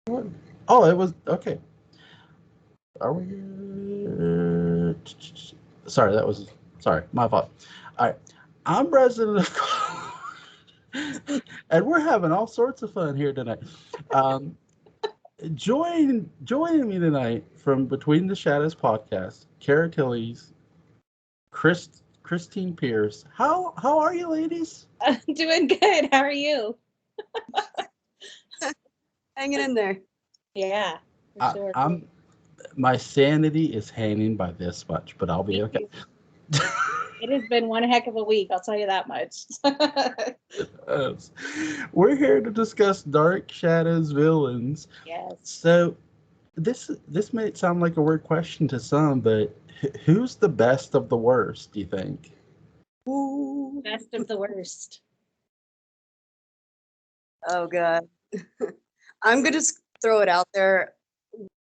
What? Oh, it was okay. Are we? Sorry, that was sorry. My fault. All right, I'm Resident of and we're having all sorts of fun here tonight. Um, joining me tonight from Between the Shadows podcast, Kara Tillies, Christine Pierce. How are you, ladies? Doing good. How are you? Hanging in there. Yeah, for sure. I'm my sanity is hanging by this much, but I'll be okay. It has been one heck of a week, I'll tell you that much. Us. We're here to discuss Dark Shadows villains. Yes. So this may sound like a weird question to some, but who's the best of the worst? Do you think? Ooh. Best of the worst. Oh god. I'm gonna throw it out there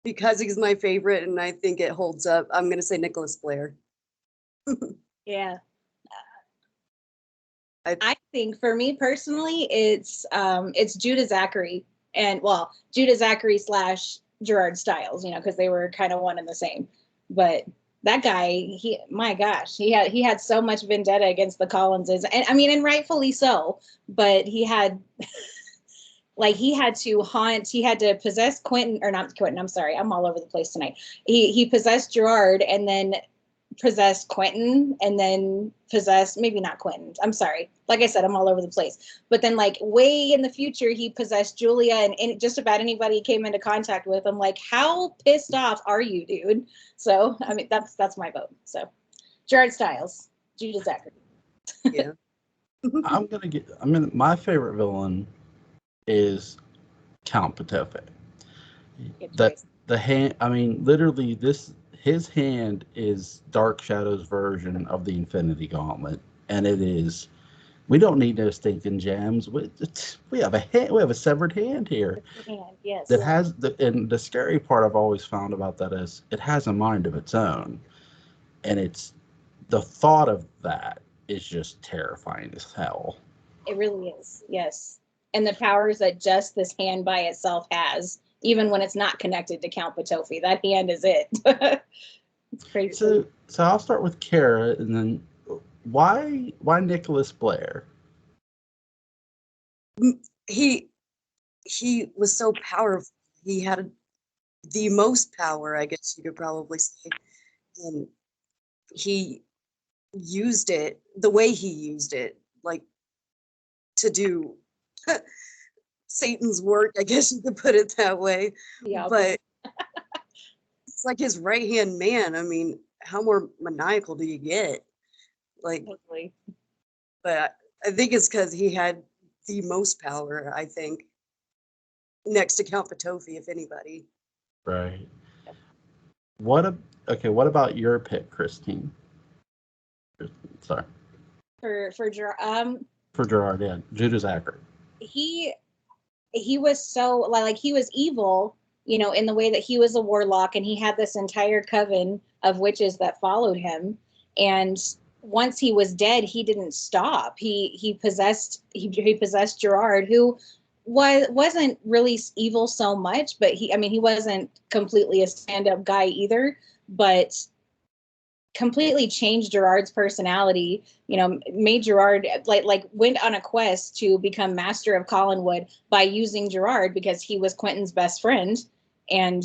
because he's my favorite and I think it holds up. I'm gonna say Nicholas Blair. Yeah. I- I think for me personally, it's Judah Zachary and Judah Zachary / Gerard Stiles, because they were kind of one and the same. But that guy, my gosh, he had so much vendetta against the Collinses, and I mean, and rightfully so. But he had he had to possess Quentin, or not Quentin, I'm sorry, I'm all over the place tonight. He possessed Gerard and then possessed Quentin and then possessed, maybe not Quentin, I'm sorry, like I said, I'm all over the place, but then way in the future he possessed Julia, and just about anybody he came into contact with. I'm like, how pissed off are you, dude? So I mean, that's my vote. So Gerard Stiles, Judah Zachary. Yeah. My favorite villain is Count Potofi. The hand, I mean, literally, his hand is Dark Shadow's version of the Infinity Gauntlet, and it is. We don't need no stinking gems. We have a hand. We have a severed hand here. Yes. That has and the scary part I've always found about that is it has a mind of its own, and it's the thought of that is just terrifying as hell. It really is. Yes. And the powers that just this hand by itself has, even when it's not connected to Count Potofi. That hand is it. It's crazy. So I'll start with Kara, and then why Nicholas Blair? He was so powerful. He had the most power, I guess you could probably say. And he used it the way he used it, to do Satan's work, I guess you could put it that way. Yeah. But it's like his right hand man. I mean, how more maniacal do you get? Totally. But I think it's because he had the most power, I think, next to Count Potofi, if anybody. Right. What about your pick, Christine? Sorry. For Gerard, For Gerard, yeah. Judah Zachary. he was so he was evil, in the way that he was a warlock, and he had this entire coven of witches that followed him. And once he was dead, he didn't stop. He possessed Gerard, who wasn't really evil so much, but he wasn't completely a stand-up guy either, but completely changed Gerard's personality, made Gerard went on a quest to become master of Collinwood by using Gerard because he was Quentin's best friend. And,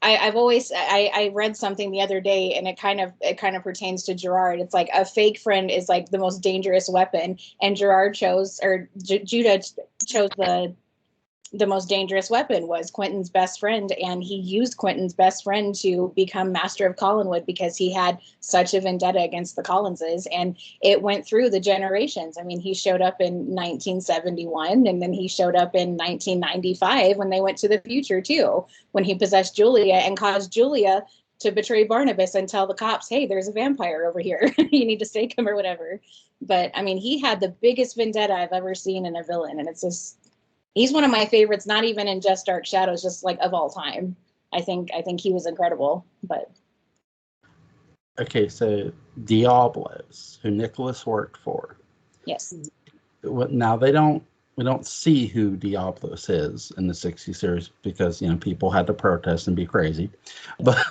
I read something the other day, and it kind of pertains to Gerard. It's like a fake friend is like the most dangerous weapon, and Judah chose the most dangerous weapon was Quentin's best friend, and he used Quentin's best friend to become master of Collinwood because he had such a vendetta against the Collinses, and it went through the generations. I mean, he showed up in 1971, and then he showed up in 1995 when they went to the future too, when he possessed Julia and caused Julia to betray Barnabas and tell the cops, hey, there's a vampire over here. You need to stake him or whatever. But I mean, he had the biggest vendetta I've ever seen in a villain, and it's just, he's one of my favorites, not even in just Dark Shadows, just of all time. I think he was incredible. But okay, so Diablos, who Nicholas worked for. Yes. Now they don't we don't see who Diablos is in the 60 series because people had to protest and be crazy. But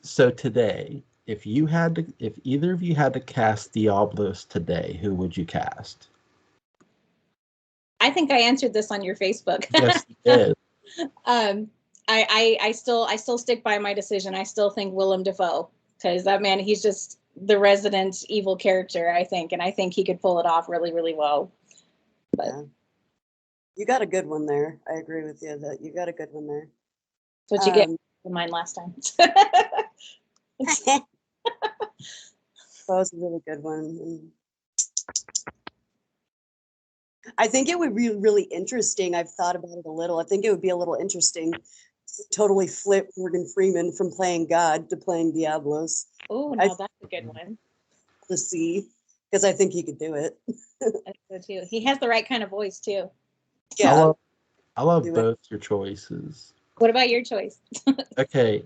so today, if either of you had to cast Diablos today, who would you cast? I think I answered this on your Facebook. Yes, you did. I still stick by my decision. I still think Willem Dafoe, because that man, he's just the resident evil character, I think, and I think he could pull it off really, really well. But yeah. You got a good one there. I agree with you that you got a good one there. That's what you get in mine last time. That was a really good one. I think it would be really interesting. I've thought about it a little. I think it would be a little interesting to totally flip Morgan Freeman from playing God to playing Diablos. Oh, no, that's a good one. To see, because I think he could do it. That's so too. He has the right kind of voice too. Yeah. I love both your choices. What about your choice? Okay.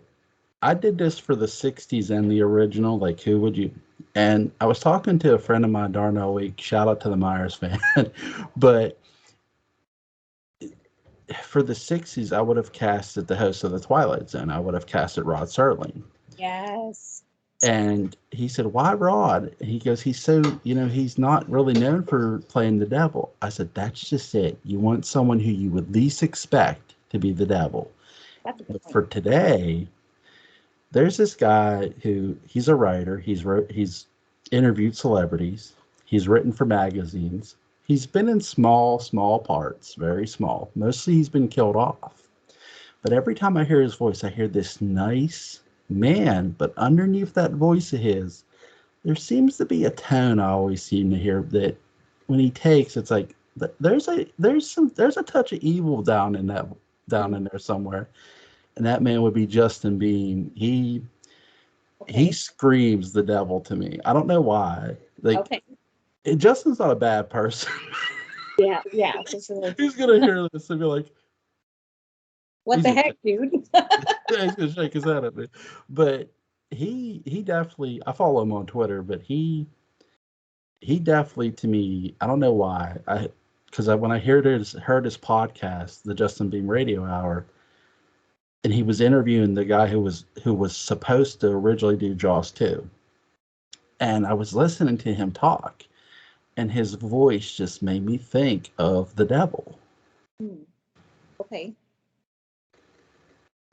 I did this for the 60s and the original, like who would you? And I was talking to a friend of mine, Darnell Week, shout out to the Myers fan, but for the 60s, I would have casted the host of the Twilight Zone. I would have casted Rod Serling. Yes. And he said, why Rod? And he goes, he's so, he's not really known for playing the devil. I said, that's just it. You want someone who you would least expect to be the devil. That's a good but for today, there's this guy who he's a writer. He's interviewed celebrities. He's written for magazines. He's been in small parts, very small. Mostly he's been killed off. But every time I hear his voice, I hear this nice man. But underneath that voice of his, there seems to be a tone I always seem to hear that when he takes, it's like there's a touch of evil down in there somewhere. And that man would be Justin Beam. He screams the devil to me. I don't know why. Justin's not a bad person. Yeah. He's gonna hear this and be like, "What the heck, dude?" He's gonna shake his head at me. But he definitely. I follow him on Twitter, but he definitely, to me, I don't know why. Because when I heard his podcast, the Justin Beam Radio Hour. And he was interviewing the guy who was supposed to originally do Jaws 2. And I was listening to him talk, and his voice just made me think of the devil. Okay.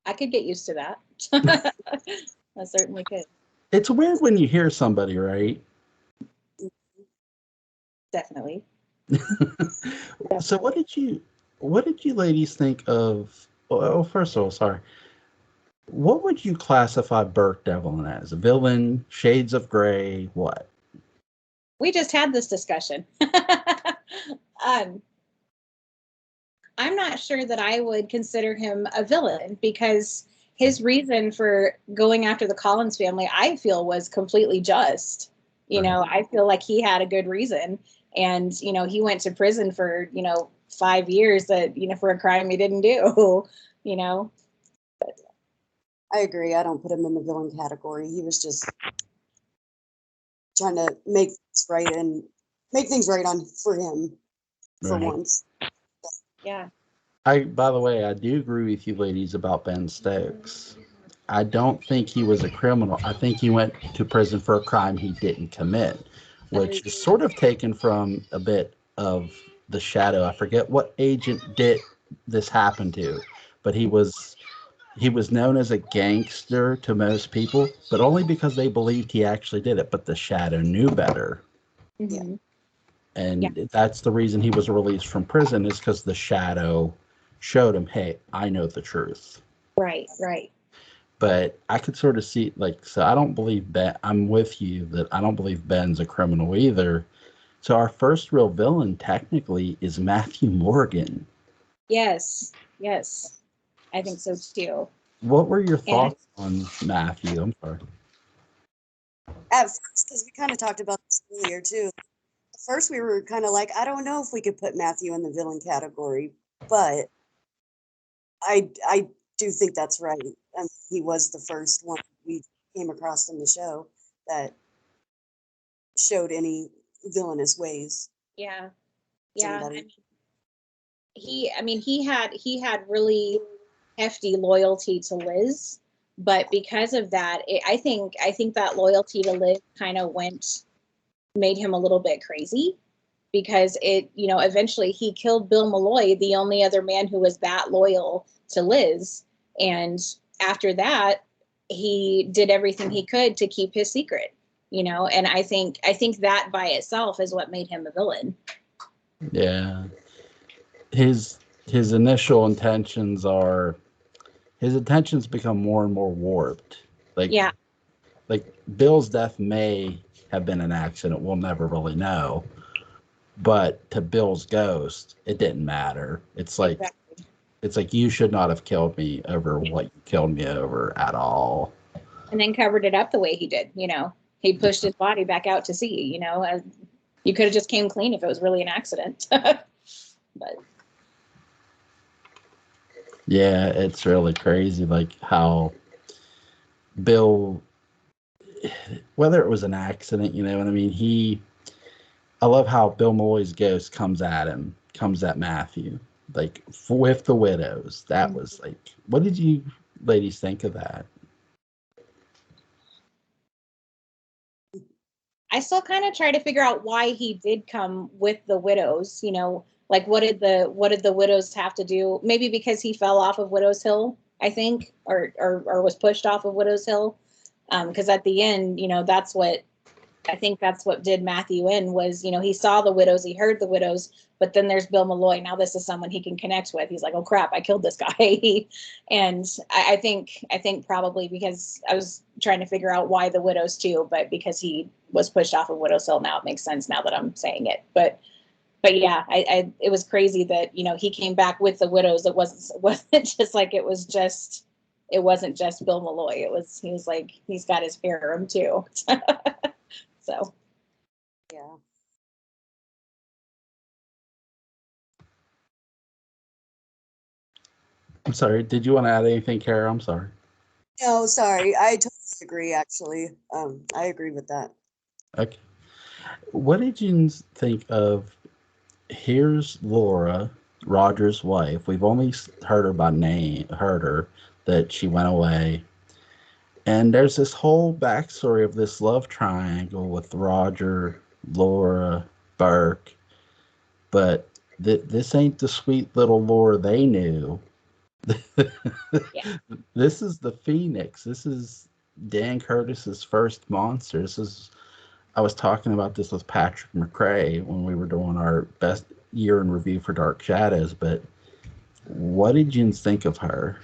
I could get used to that. I certainly could. It's weird when you hear somebody, right? Definitely. So what did you ladies think of? Oh, first of all, sorry. What would you classify Burke Devlin as? A villain, shades of gray, what? We just had this discussion. I'm not sure that I would consider him a villain, because his reason for going after the Collins family, I feel, was completely just. I feel like he had a good reason. And, he went to prison for, 5 years for a crime he didn't do, I agree. I don't put him in the villain category. He was just trying to make things right for him for once. Yeah. By the way, I do agree with you ladies about Ben Stokes. I don't think he was a criminal. I think he went to prison for a crime he didn't commit, which is sort of taken from a bit of The Shadow. I forget what agent did this happen to, but he was known as a gangster to most people, but only because they believed he actually did it. But The Shadow knew better. Mm-hmm. And that's the reason he was released from prison, is because The Shadow showed him, hey, I know the truth. Right. But I could sort of see, so I don't believe Ben. I'm with you that I don't believe Ben's a criminal either. So our first real villain, technically, is Matthew Morgan. Yes. I think so too. What were your thoughts on Matthew? I'm sorry. At first, because we kind of talked about this earlier too. At first, we were kind of like, I don't know if we could put Matthew in the villain category, but I do think that's right. He was the first one we came across in the show that showed any villainous ways. Yeah. Yeah, anybody. he had really hefty loyalty to Liz, but because of that, I think that loyalty to Liz kind of made him a little bit crazy, because eventually he killed Bill Malloy, the only other man who was that loyal to Liz, and after that, he did everything he could to keep his secret, and I think that by itself is what made him a villain. Yeah. His initial intentions become more and more warped. Yeah. Like Bill's death may have been an accident, we'll never really know. But to Bill's ghost, it didn't matter. It's like Exactly. It's like, you should not have killed me over what you killed me over at all. And then covered it up the way he did. He pushed his body back out to sea. You could have just came clean if it was really an accident. But yeah, it's really crazy, like how Bill, whether it was an accident, you know what I mean? I love how Bill Malloy's ghost comes at Matthew, like with the widows. That was like, what did you ladies think of that? I still kind of try to figure out why he did come with the widows. Like what did the widows have to do? Maybe because he fell off of Widow's Hill, I think, or was pushed off of Widow's Hill. Because at the end, that's what did Matthew in, was, he saw the widows, he heard the widows, but then there's Bill Malloy. Now this is someone he can connect with. He's like, oh crap, I killed this guy. And I think probably because I was trying to figure out why the widows too, but because he was pushed off of Widow's Hill, now it makes sense now that I'm saying it. But yeah, it was crazy that, he came back with the widows. It wasn't just like, it wasn't just Bill Malloy. He was like, he's got his harem too. So, yeah. I'm sorry, did you want to add anything, Kara? I'm sorry. No, sorry. I totally agree, actually. I agree with that. Okay. What did you think of, here's Laura, Roger's wife. We've only heard her, that she went away. And there's this whole backstory of this love triangle with Roger, Laura, Burke. But this ain't the sweet little Laura they knew. yeah. This is the Phoenix. This is Dan Curtis's first monster. I was talking about this with Patrick McRae when we were doing our best year in review for Dark Shadows. But what did you think of her?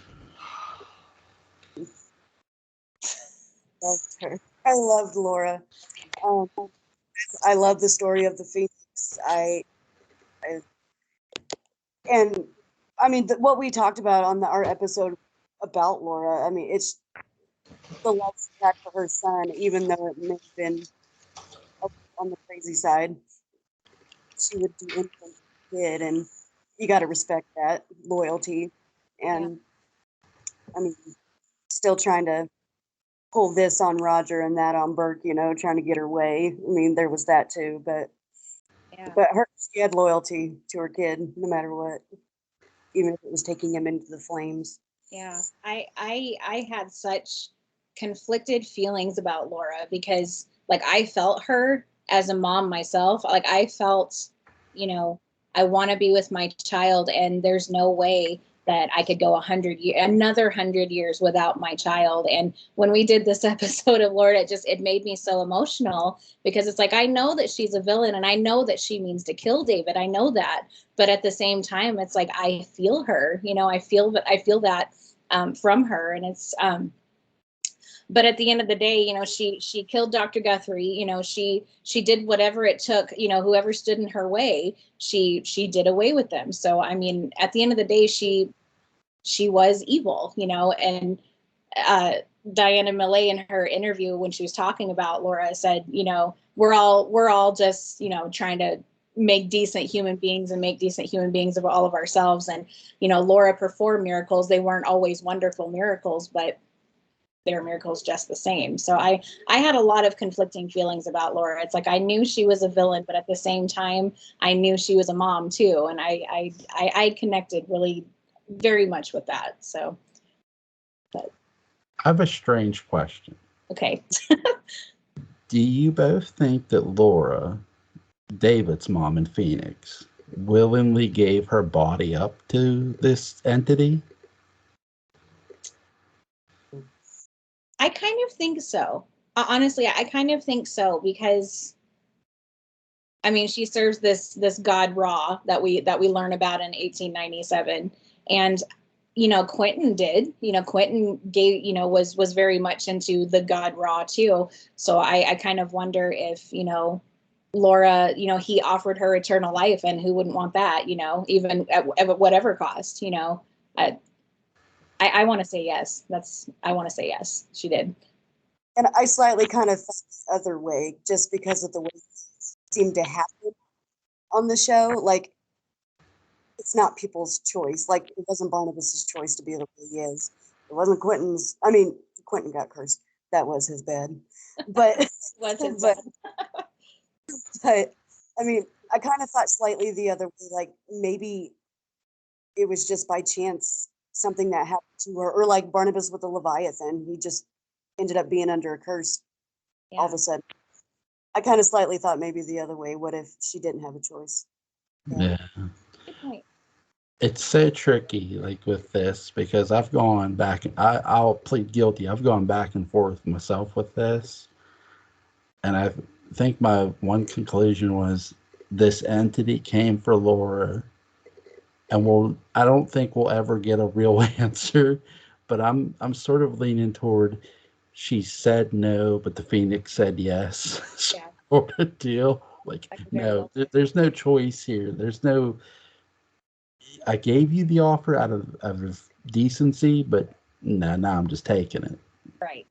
Loved her. I loved Laura. I love the story of the Phoenix. What we talked about on our episode about Laura, it's the love she had for her son, even though it may have been on the crazy side. She would do anything she did, and you got to respect that loyalty. And still trying to pull this on Roger and that on Burke, trying to get her way. There was that too, but she had loyalty to her kid no matter what, even if it was taking him into the flames. Yeah, I had such conflicted feelings about Laura, because like I felt her as a mom myself. Like I felt, I want to be with my child, and there's no way that I could go another 100 years without my child. And when we did this episode of Laura, it made me so emotional, because it's like, I know that she's a villain, and I know that she means to kill David. I know that. But at the same time, it's like, I feel her, I feel that from her. And it's, but at the end of the day, she killed Dr. Guthrie. She did whatever it took. Whoever stood in her way, she did away with them. So at the end of the day, she was evil. And Diana Millay, in her interview when she was talking about Laura, said, we're all just trying to make decent human beings and make decent human beings of all of ourselves. And Laura performed miracles. They weren't always wonderful miracles, but their miracles just the same. So I had a lot of conflicting feelings about Laura. It's like I knew she was a villain, but at the same time, I knew she was a mom too, and I connected really very much with that. So, but I have a strange question. Okay. Do you both think that Laura, David's mom in Phoenix, willingly gave her body up to this entity? I kind of think so. Honestly, I kind of think so because, I mean, she serves this god Ra that we learn about in 1897, and Quentin did. Quentin gave was very much into the god Ra too. So I kind of wonder if Laura, he offered her eternal life, and who wouldn't want that? Even at whatever cost. I want to say yes. I want to say yes. She did. And I slightly kind of felt the other way, just because of the way it seemed to happen on the show. Like, it's not people's choice. Like, it wasn't Barnabas's choice to be the way he is. It wasn't Quentin's. I mean, Quentin got cursed. That was his bed. But but I mean, I kind of thought slightly the other way. Like, maybe it was just by chance something that happened to her, or like Barnabas with the Leviathan, he just ended up being under a curse all of a sudden. I kind of slightly thought maybe the other way. What if she didn't have a choice? Yeah. Good point. It's so tricky, like with this, because I've gone back. I'll plead guilty. I've gone back and forth myself with this, and I think my one conclusion was this entity came for Laura, and I don't think we'll ever get a real answer, but I'm sort of leaning toward she said no, but the Phoenix said yes, sort of deal. Like, no, there's no choice here. There's no. I gave you the offer out of decency, but no, now I'm just taking it. Right.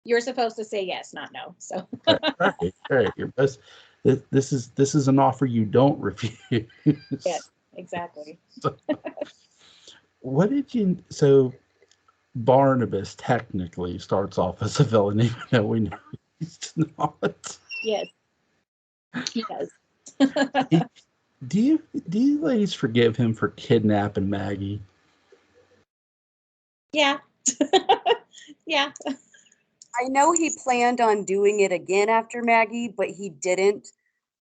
You're supposed to say yes, not no. So. Right. You're best. This is an offer you don't refuse. Yes, exactly. What did you? So Barnabas technically starts off as a villain, even though we know he's not. Yes, he does. Do you ladies forgive him for kidnapping Maggie? Yeah. Yeah. I know he planned on doing it again after Maggie, but he didn't.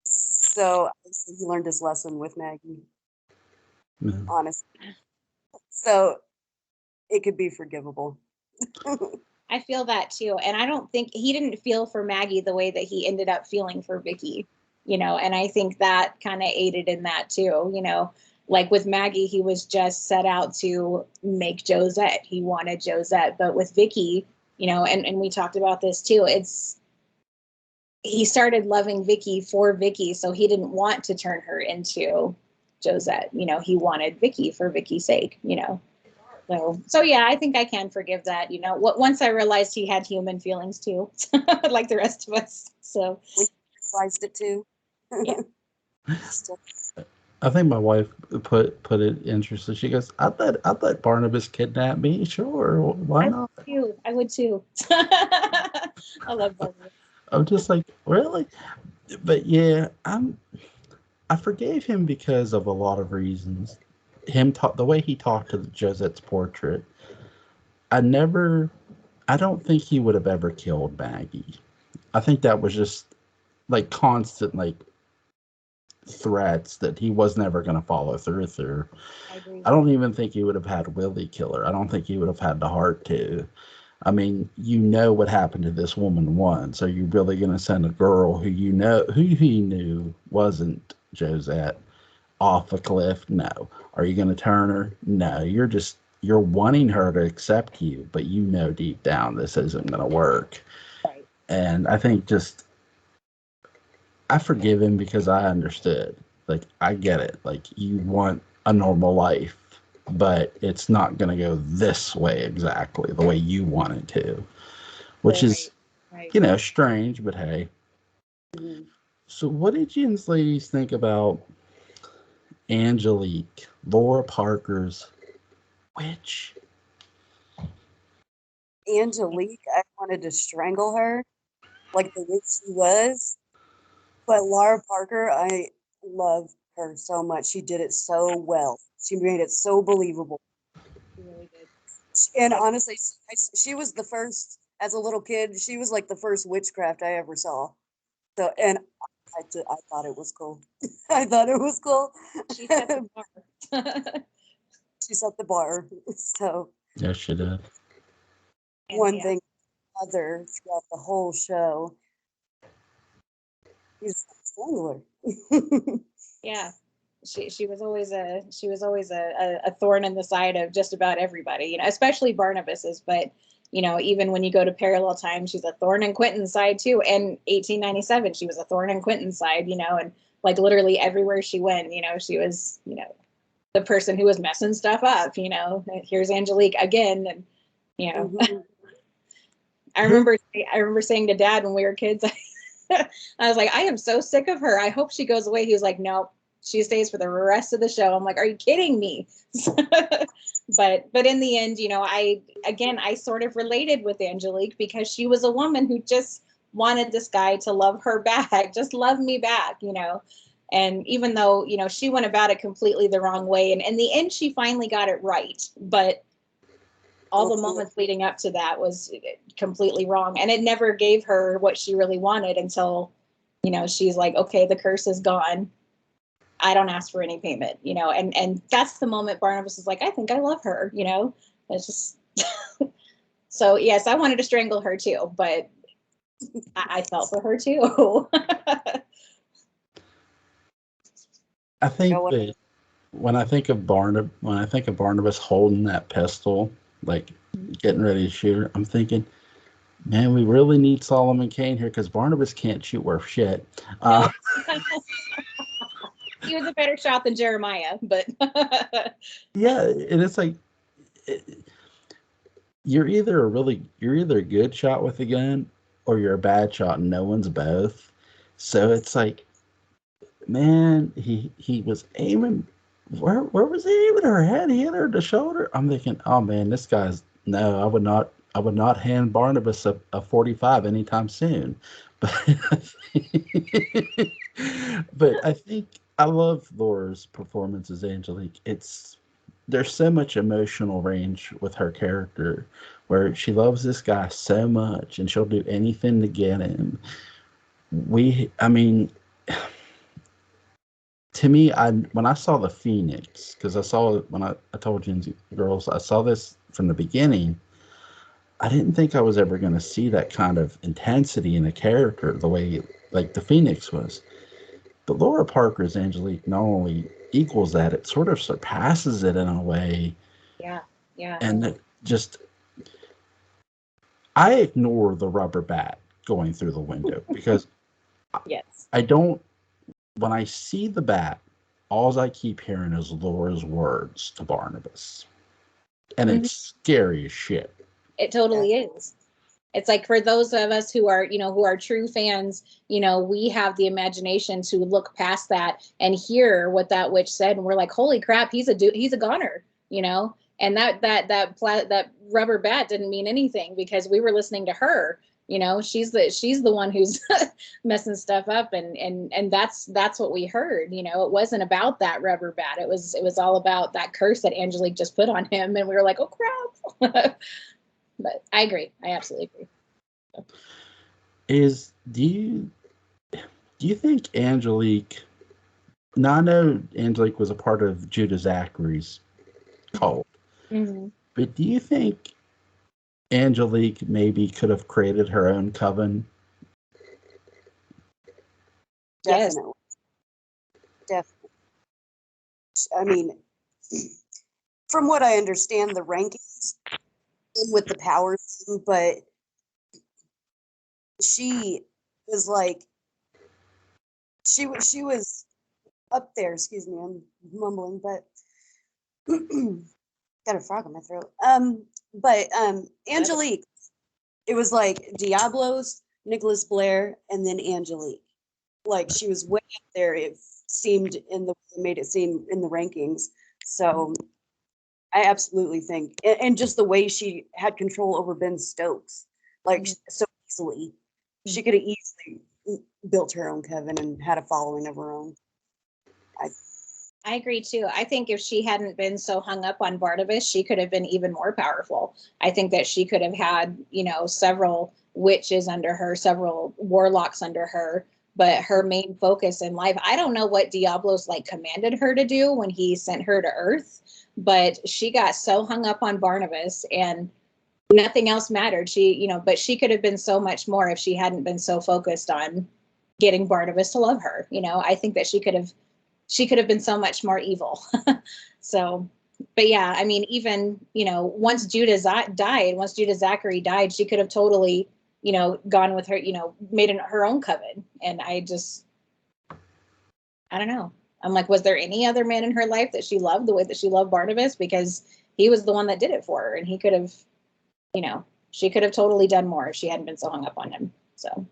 So he learned his lesson with Maggie. Honestly. So it could be forgivable. I feel that too. And I don't think he didn't feel for Maggie the way that he ended up feeling for Vicky, and I think that kind of aided in that too, like with Maggie, he was just set out to make Josette. He wanted Josette, but with Vicky, and we talked about this too, he started loving Vicky for Vicky. So he didn't want to turn her into Josette, he wanted Vicky for Vicky's sake, So yeah, I think I can forgive that. Once I realized he had human feelings too, like the rest of us. So we realized it too. Yeah. I think my wife put it interesting. She goes, "I'd let Barnabas kidnap me. Sure, why not?" I would too. I love Barnabas. I'm just like, really, but yeah, I forgave him because of a lot of reasons. The way he talked to Josette's portrait. I don't think he would have ever killed Maggie. I think that was just like constant, like threats that he was never going to follow through. I don't even think he would have had Willie kill her. I don't think he would have had the heart to. I mean, what happened to this woman once. Are you really going to send a girl who he knew wasn't Josette off a cliff? No. Are you going to turn her? No. You're wanting her to accept you, but deep down this isn't going to work. Right. And I think I forgive him because I understood. Like, I get it. Like, you want a normal life, but it's not going to go this way exactly the way you want it to, which is, strange, but hey. Mm-hmm. So what did you ladies think about Angelique, Laura Parker's witch? Angelique, I wanted to strangle her, like the way she was. But Laura Parker, I love her so much. She did it so well. She made it so believable. She really did. And honestly, she was the first, as a little kid, she was like the first witchcraft I ever saw. So, and I thought it was cool. I thought it was cool. She set the bar. She set the bar. So, Yes, she did. one thing or other throughout the whole show. He's a strangler. Yeah. She was always a thorn in the side of just about everybody, you know, especially Barnabas's, but you know, even when you go to Parallel Time, she's a thorn in Quentin's side too. And 1897, she was a thorn in Quentin's side, you know, and like literally everywhere she went, you know, she was, you know, the person who was messing stuff up, you know. Here's Angelique again, and you know. Mhm. I remember saying to Dad when we were kids, I was like, I am so sick of her. I hope she goes away. He was like, nope, she stays for the rest of the show. I'm like, are you kidding me? but in the end, you know, I sort of related with Angelique because she was a woman who just wanted this guy to love her back, just love me back, you know. And even though, you know, she went about it completely the wrong way, and in the end, she finally got it right. But all the moments leading up to that was completely wrong. And it never gave her what she really wanted until, you know, she's like, okay, the curse is gone. I don't ask for any payment, you know, and that's the moment Barnabas is like, I think I love her, you know. It's just so yes, I wanted to strangle her too, but I felt for her too. I think that when I think of Barnabas holding that pistol, like getting ready to shoot her, I'm thinking, man, we really need Solomon Kane here because Barnabas can't shoot worth shit. No. He was a better shot than Jeremiah, but yeah, and it's like you're either a good shot with a gun or you're a bad shot, and no one's both. So it's like, man, he was aiming. Where was he aiming her head? He hit her the shoulder. I'm thinking, oh man, this guy's no. I would not hand Barnabas a 45 anytime soon. But but I think I love Laura's performance as Angelique. There's so much emotional range with her character where she loves this guy so much and she'll do anything to get him. I mean, to me, when I saw the Phoenix, because I saw it when I told you girls, I saw this from the beginning. I didn't think I was ever going to see that kind of intensity in a character the way like the Phoenix was. But Laura Parker's Angelique not only equals that, it sort of surpasses it in a way. yeah. And it just, I ignore the rubber bat going through the window because Yes. I don't, when I see the bat, all I keep hearing is Laura's words to Barnabas. And it's scary as shit. It totally is. It's like for those of us who are, you know, who are true fans, you know, we have the imagination to look past that and hear what that witch said, and we're like, holy crap, he's a goner, you know. And that rubber bat didn't mean anything because we were listening to her. You know, she's the one who's messing stuff up, and that's what we heard. You know, it wasn't about that rubber bat. It was all about that curse that Angelique just put on him, and we were like, oh crap. But I agree. I absolutely agree. Do you think Angelique? Now I know Angelique was a part of Judah Zachary's cult, but do you think Angelique maybe could have created her own coven? Definitely. Yes. Definitely. I mean, from what I understand, the rankings with the power thing, but she was like, she was up there. Excuse me, I'm mumbling, but got a frog in my throat. But Angelique, it was like Diablos, Nicholas Blair, and then Angelique. Like she was way up there. It seemed made it seem in the rankings. So I absolutely think, and just the way she had control over Ben Stokes, like so easily, she could have easily built her own coven and had a following of her own. I agree too. I think if she hadn't been so hung up on Barnabas, she could have been even more powerful. I think that she could have had, several witches under her, several warlocks under her, but her main focus in life, I don't know what Diablos commanded her to do when he sent her to Earth, but she got so hung up on Barnabas and nothing else mattered. But she could have been so much more if she hadn't been so focused on getting Barnabas to love her. I think that she could have been so much more evil. So, but yeah, I mean, even, once Judah Zachary died, she could have totally, gone with her, made her own coven. And I don't know. I'm like, was there any other man in her life that she loved the way that she loved Barnabas? Because he was the one that did it for her. And he could have, she could have totally done more if she hadn't been so hung up on him. So.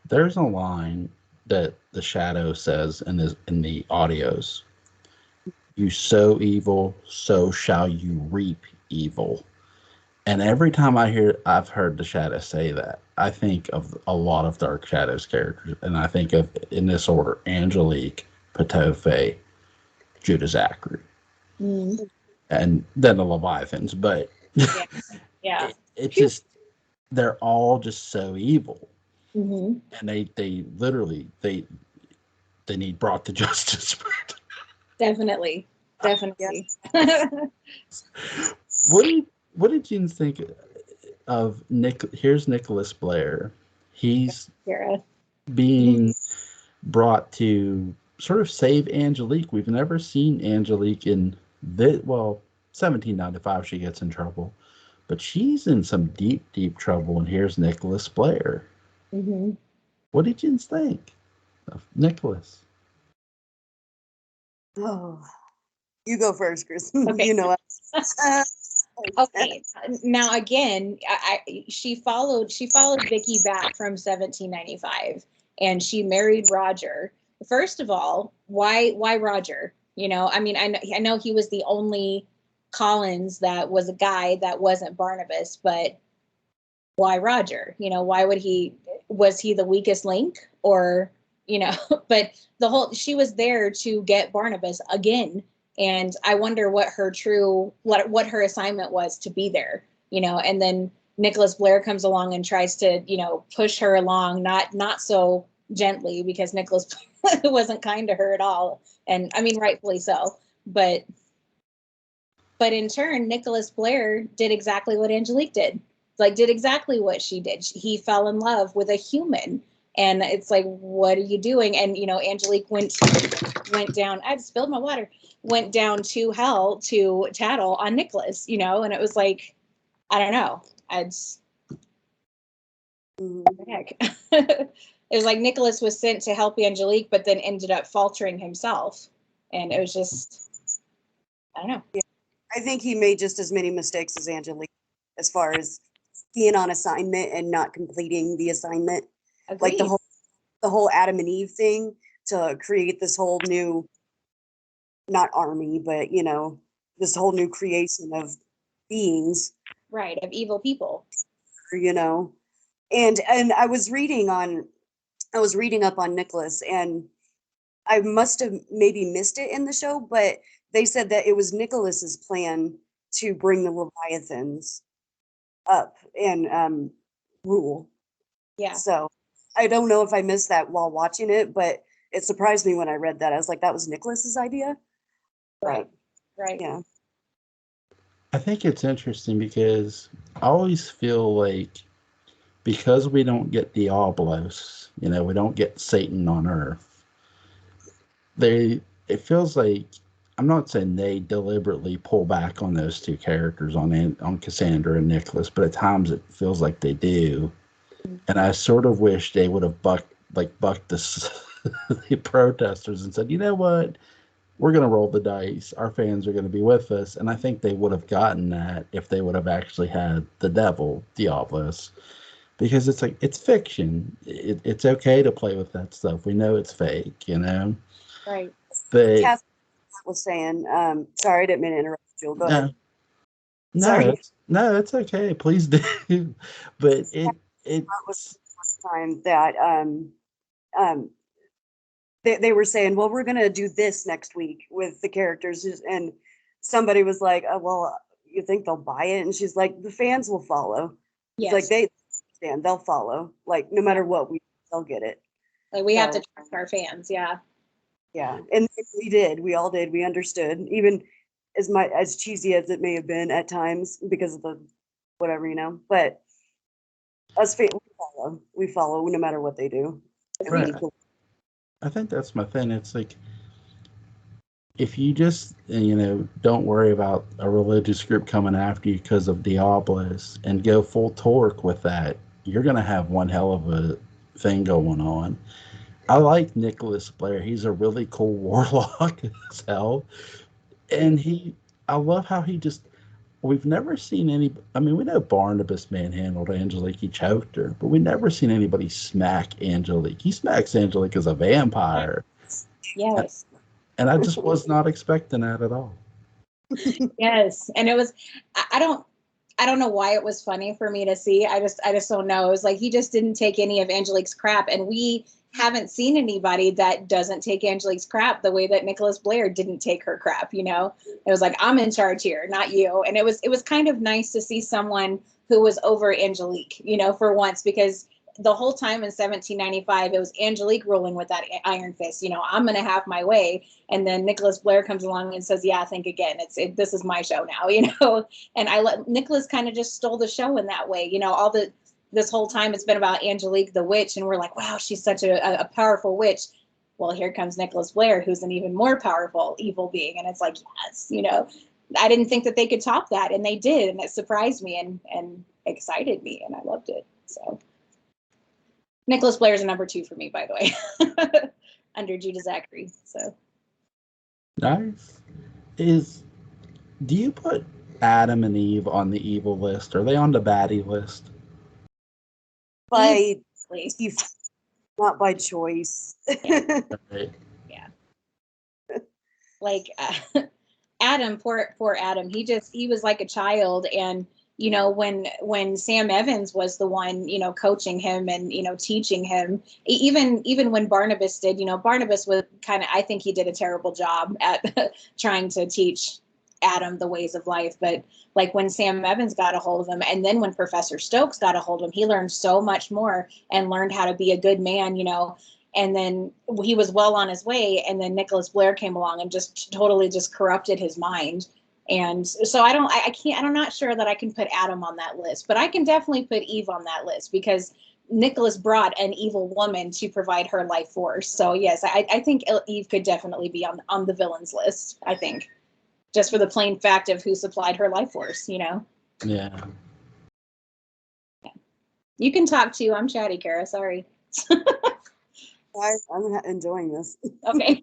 There's a line that the Shadow says in the audios. You sow evil, so shall you reap evil. And every time I've heard the Shadow say that, I think of a lot of Dark Shadows characters. And I think of, in this order, Angelique, Potofi, Judah Zachary. Mm. And then the Leviathans. But yeah. It's just, they're all just so evil. Mm-hmm. And they literally, they need brought to justice. Definitely. What did you think of here's Nicholas Blair. He's being brought to sort of save Angelique. We've never seen Angelique in 1795 she gets in trouble. But she's in some deep, deep trouble, and here's Nicholas Blair. Mm-hmm. What did you think of Nicholas? Oh, you go first, Chris. Okay. Okay. Now again, she followed Vicky back from 1795, and she married Roger. First of all, why Roger? I mean, I know he was the only Collins that was a guy that wasn't Barnabas, but why Roger? Why would was he the weakest link? Or, but she was there to get Barnabas again. And I wonder what her assignment was to be there, and then Nicholas Blair comes along and tries to, push her along, not so gently, because Nicholas wasn't kind to her at all. And I mean, rightfully so, but in turn, Nicholas Blair did exactly what Angelique did. Did exactly what she did. He fell in love with a human. And it's like, what are you doing? And, Angelique went down, I spilled my water, went down to hell to tattle on Nicholas, and it was like, I don't know. Heck. It was like Nicholas was sent to help Angelique, but then ended up faltering himself. And it was just, I don't know. Yeah. I think he made just as many mistakes as Angelique, as far as being on assignment and not completing the assignment. Agreed. Like the whole Adam and Eve thing to create this whole new, not army, but this whole new creation of beings. Right, of evil people. And I was reading up on Nicholas, and I must have maybe missed it in the show, but they said that it was Nicholas's plan to bring the Leviathans up and rule. Yeah. So I don't know if I missed that while watching it, but it surprised me when I read that. I was like, that was Nicholas's idea. Right. Yeah. I think it's interesting because I always feel like, because we don't get Diablos, we don't get Satan on Earth. It feels like, I'm not saying they deliberately pull back on those two characters, on Cassandra and Nicholas, but at times it feels like they do. And I sort of wish they would have bucked the protesters and said, you know what? We're going to roll the dice. Our fans are going to be with us. And I think they would have gotten that if they would have actually had the devil, Diablos. Because it's like, it's fiction. It's okay to play with that stuff. We know it's fake, Right. But was saying. Sorry, I didn't mean to interrupt you. Go ahead. No, Sorry. it's okay. Please do. But That was the first time that they were saying, well, we're gonna do this next week with the characters, and somebody was like, oh, well, you think they'll buy it? And she's like, the fans will follow. Yes. Like they understand, they'll follow. Like no matter what, they'll get it. Like we have to trust our fans. Yeah. Yeah, and we did. We all did. We understood, even as cheesy as it may have been at times because of the whatever, But us fans, we follow no matter what they do. Right. I think that's my thing. It's like if you just don't worry about a religious group coming after you because of Diablos and go full torque with that, you're gonna have one hell of a thing going on. I like Nicholas Blair. He's a really cool warlock as hell. And I love how we've never seen we know Barnabas manhandled Angelique, he choked her, but we've never seen anybody smack Angelique. He smacks Angelique as a vampire. Yes. And I just was not expecting that at all. Yes. And it was, I don't know why it was funny for me to see. I just don't know. It was like he just didn't take any of Angelique's crap, and we haven't seen anybody that doesn't take Angelique's crap the way that Nicholas Blair didn't take her crap. It was like, I'm in charge here, not you. And it was kind of nice to see someone who was over Angelique, for once, because the whole time in 1795, it was Angelique ruling with that iron fist. I'm going to have my way. And then Nicholas Blair comes along and says, yeah, think again. This is my show now, And I let Nicholas kind of just stole the show in that way. This whole time it's been about Angelique the witch, and we're like, wow, she's such a powerful witch. Well, here comes Nicholas Blair, who's an even more powerful evil being. And it's like, yes, I didn't think that they could top that, and they did, and it surprised me and excited me, and I loved it. So Nicholas Blair is a number 2 for me, by the way, under Judah Zachary. So nice. Do you put Adam and Eve on the evil list? Are they on the baddie list? By not by choice. Right. Yeah. Like Adam, poor Adam. He was like a child, and when Sam Evans was the one coaching him and teaching him, even when Barnabas did, Barnabas was I think he did a terrible job at trying to teach Adam the ways of life. But like when Sam Evans got a hold of him, and then when Professor Stokes got a hold of him, he learned so much more and learned how to be a good man, and then he was well on his way. And then Nicholas Blair came along and just totally just corrupted his mind. And so I'm not sure that I can put Adam on that list, but I can definitely put Eve on that list because Nicholas brought an evil woman to provide her life force. So yes, I think Eve could definitely be on the villains list, I think. Just for the plain fact of who supplied her life force, Yeah. You can talk too. I'm chatty, Kara. Sorry. I'm enjoying this. Okay.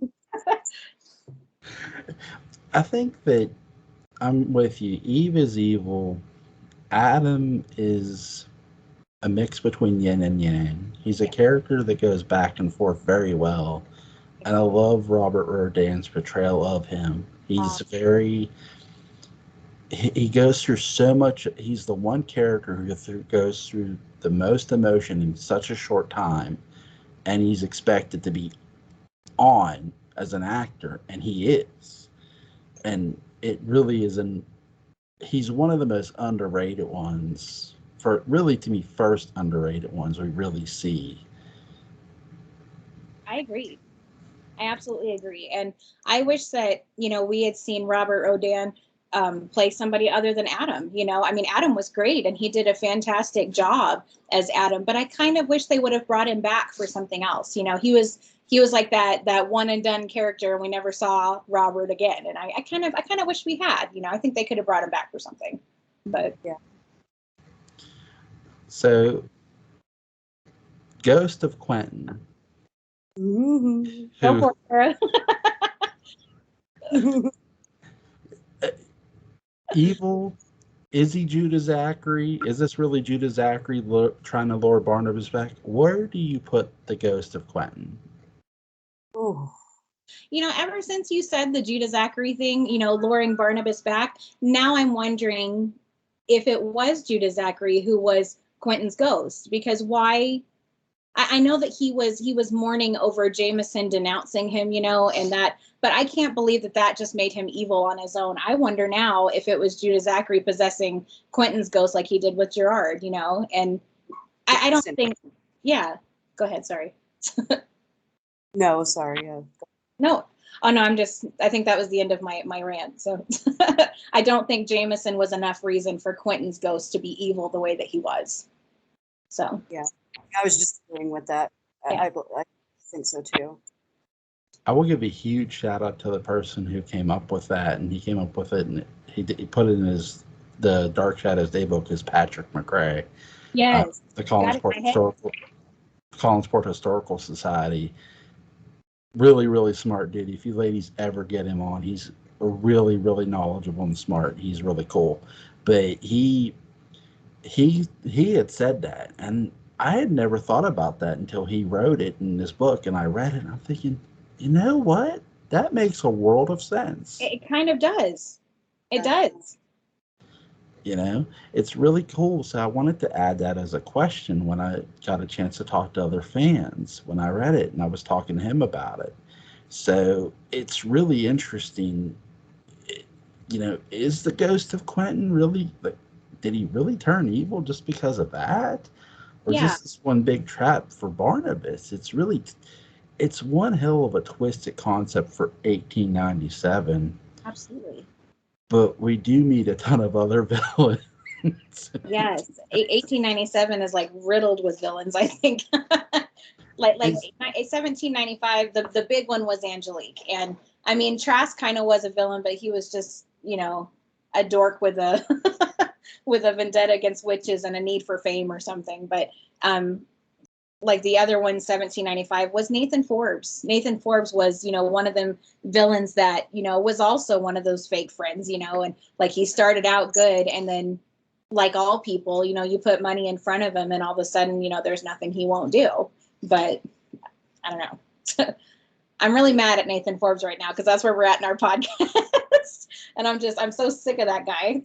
I think that I'm with you. Eve is evil. Adam is a mix between yin and yang. He's a character that goes back and forth very well. And I love Robert Rodin's portrayal of him. He's he goes through so much. He's the one character who goes through the most emotion in such a short time, and he's expected to be on as an actor, and he is. And it really isn't. He's one of the most underrated ones. For really, to me, first underrated ones we really see. I agree. I absolutely agree. And I wish that, we had seen Robert Rodin play somebody other than Adam. Adam was great and he did a fantastic job as Adam, but I kind of wish they would have brought him back for something else. He was like that one and done character, and we never saw Robert again. And I kind of wish we had. I think they could have brought him back for something. But yeah. So, Ghost of Quentin. Mm-hmm. Go for it. Evil. Is he Judah Zachary? Is this really Judah Zachary trying to lure Barnabas back? Where do you put the Ghost of Quentin? Oh, ever since you said the Judah Zachary thing, luring Barnabas back, now I'm wondering if it was Judah Zachary who was Quentin's ghost, because why? I know that he was mourning over Jameson denouncing him, and that, but I can't believe that just made him evil on his own. I wonder now if it was Judah Zachary possessing Quentin's ghost like he did with Gerard, and I don't think, yeah, go ahead, sorry. No, sorry. No. Oh no, I think that was the end of my rant. So I don't think Jameson was enough reason for Quentin's ghost to be evil the way that he was. So yeah, I was just agreeing with that. Yeah. I think so too. I will give a huge shout out to the person who came up with that, and he came up with it, and he put it in the Dark Shadows Daybook as Patrick McRae. Yes, the Collinsport Historical Society. Really, really smart dude. If you ladies ever get him on, he's really, really knowledgeable and smart. He's really cool. But he had said that, and I had never thought about that until he wrote it in this book, and I read it, and I'm thinking, you know what? That makes a world of sense. It kind of does. It does. It's really cool. So I wanted to add that as a question when I got a chance to talk to other fans when I read it, and I was talking to him about it. So it's really interesting. Is the ghost of Quentin really, did he really turn evil just because of that? Or Yeah. is this one big trap for Barnabas? It's one hell of a twisted concept for 1897. Absolutely. But we do meet a ton of other villains. Yes, 1897 is like riddled with villains, I think. like 1795, the big one was Angelique, and I mean Trask kind of was a villain, but he was just a dork with a with a vendetta against witches and a need for fame or something. But like the other one, 1795, was Nathan Forbes. Nathan Forbes was, one of them villains that, was also one of those fake friends, and like he started out good, and then like all people, you put money in front of him and all of a sudden, there's nothing he won't do. But I don't know. I'm really mad at Nathan Forbes right now because that's where we're at in our podcast. And I'm so sick of that guy.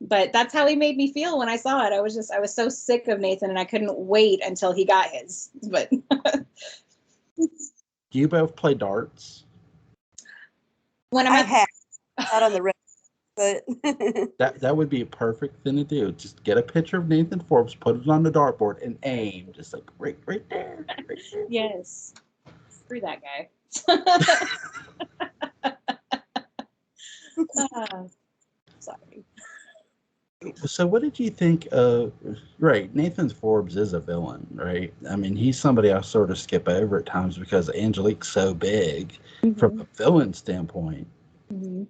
But that's how he made me feel when I saw it. I was so sick of Nathan, and I couldn't wait until he got his. But do you both play darts? When I have not on the red, but that would be a perfect thing to do. Just get a picture of Nathan Forbes, put it on the dartboard, and aim, just like right there. Right there. Yes, screw that guy. Sorry. So what did you think of, right, Nathan Forbes is a villain, right? I mean, he's somebody I sort of skip over at times because Angelique's so big from a villain standpoint. Mm-hmm.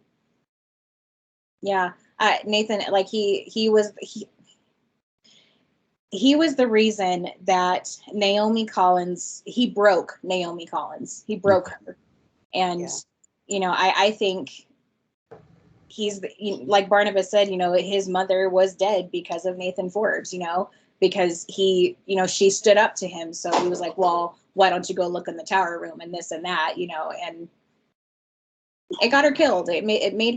Yeah. Nathan, like he was the reason that Naomi Collins, he broke Naomi Collins. He broke her. And, I think he's like Barnabas said, his mother was dead because of Nathan Forbes, because he, she stood up to him. So he was like, well, why don't you go look in the tower room and this and that, and it got her killed. It made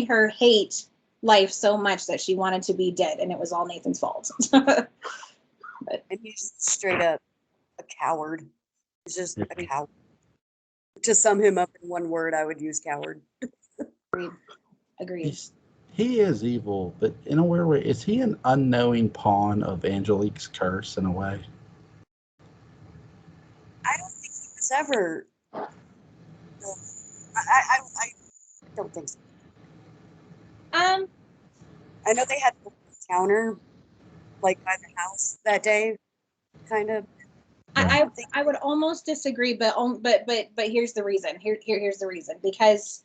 her hate life so much that she wanted to be dead, and it was all Nathan's fault. And he's straight up a coward. He's just a coward. To sum him up in one word, I would use coward. Agreed. He is evil, but in a weird way, is he an unknowing pawn of Angelique's curse in a way? I don't think he was ever. I don't think so. I know they had a counter, like by the house that day, kind of. I would almost disagree, but here's the reason. Here's the reason, because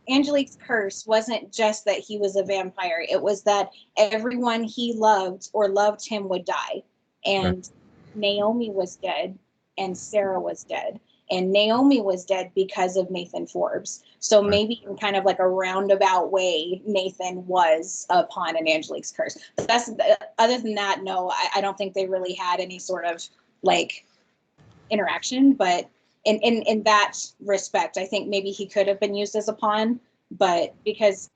Angelique's curse wasn't just that he was a vampire. It was that everyone he loved or loved him would die. And Naomi was dead, and Sarah was dead. And Naomi was dead because of Nathan Forbes. So maybe in kind of like a roundabout way, Nathan was a pawn in Angelique's curse. But other than that, no, I don't think they really had any sort of like interaction. But in that respect, I think maybe he could have been used as a pawn, but because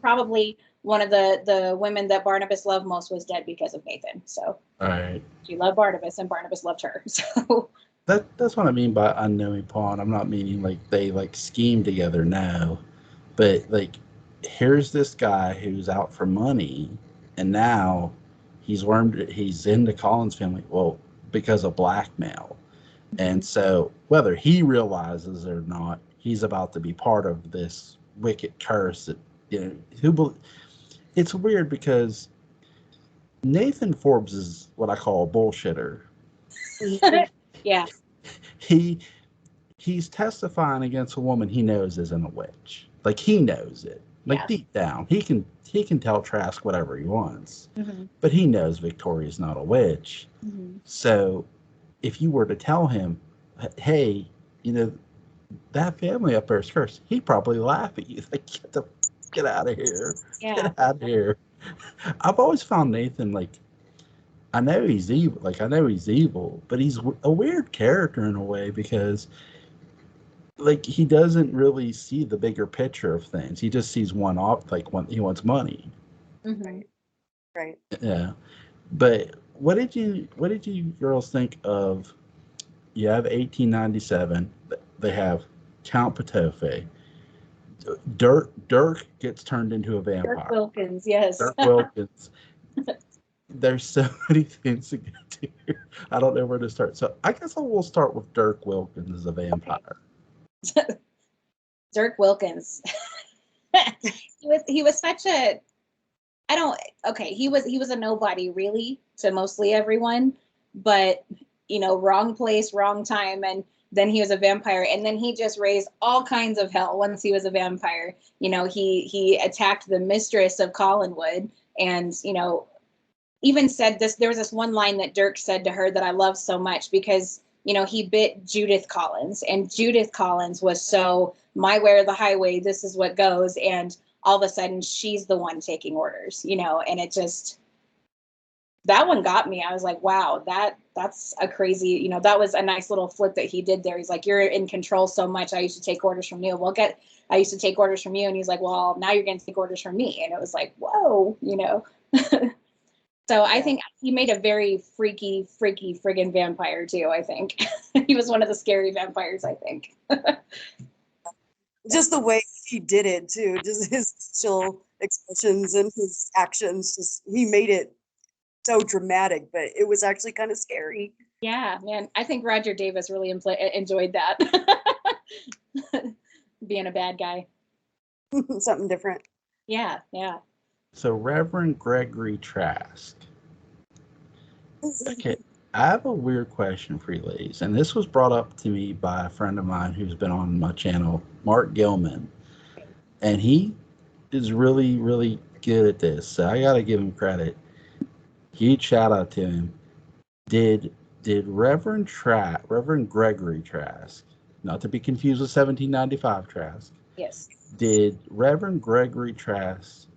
probably one of the women that Barnabas loved most was dead because of Nathan. So Right. She loved Barnabas and Barnabas loved her. So That's what I mean by unknowing pawn. I'm not meaning like they like scheme together, no. But like here's this guy who's out for money and now he's into Collins family, well, because of blackmail. And so whether he realizes it or not, he's about to be part of this wicked curse that it's weird because Nathan Forbes is what I call a bullshitter. yeah. He's testifying against a woman he knows isn't a witch. Like he knows it. Like deep down. He can tell Trask whatever he wants. But he knows Victoria's not a witch. So if you were to tell him, hey, that family up there is cursed, he'd probably laugh at you. Like, get out of here. Yeah. Get out of here. I've always found Nathan, like, I know he's evil, but he's a weird character in a way because, like, he doesn't really see the bigger picture of things. He just sees one off, like, when he wants money. Right. Yeah. But what did you girls think of? You have 1897. They have Count Potofi. Dirk gets turned into a vampire. Dirk Wilkins, yes. Dirk Wilkins. There's so many things to get to here. I don't know where to start. So I guess I will start with Dirk Wilkins as a vampire. Dirk Wilkins. he was such a he was a nobody really to mostly everyone, but wrong place, wrong time, and then he was a vampire, and then he just raised all kinds of hell once he was a vampire. He attacked the mistress of Collinwood, and even said this. There was this one line that Dirk said to her that I love so much because he bit Judith Collins, and Judith Collins was so my way or the highway. This is what goes, and all of a sudden she's the one taking orders. And it just. That one got me. I was like, wow, that's a crazy, that was a nice little flip that he did there. He's like, you're in control so much. I used to take orders from you. I used to take orders from you. And he's like, well, now you're going to take orders from me. And it was like, whoa, So I think he made a very freaky friggin' vampire too, I think. He was one of the scary vampires, I think. Just the way he did it too, just his facial expressions and his actions, just he made it so dramatic, but it was actually kind of scary. Yeah, man. I think Roger Davis really enjoyed that. Being a bad guy. Something different. Yeah. So Reverend Gregory Trask. Okay, I have a weird question for you ladies, and this was brought up to me by a friend of mine who's been on my channel, Mark Gilman, and he is really, really good at this, so I gotta give him credit. Huge shout out to him. Did Reverend Gregory Trask, not to be confused with 1795 Trask? Yes. Did Reverend Gregory Trask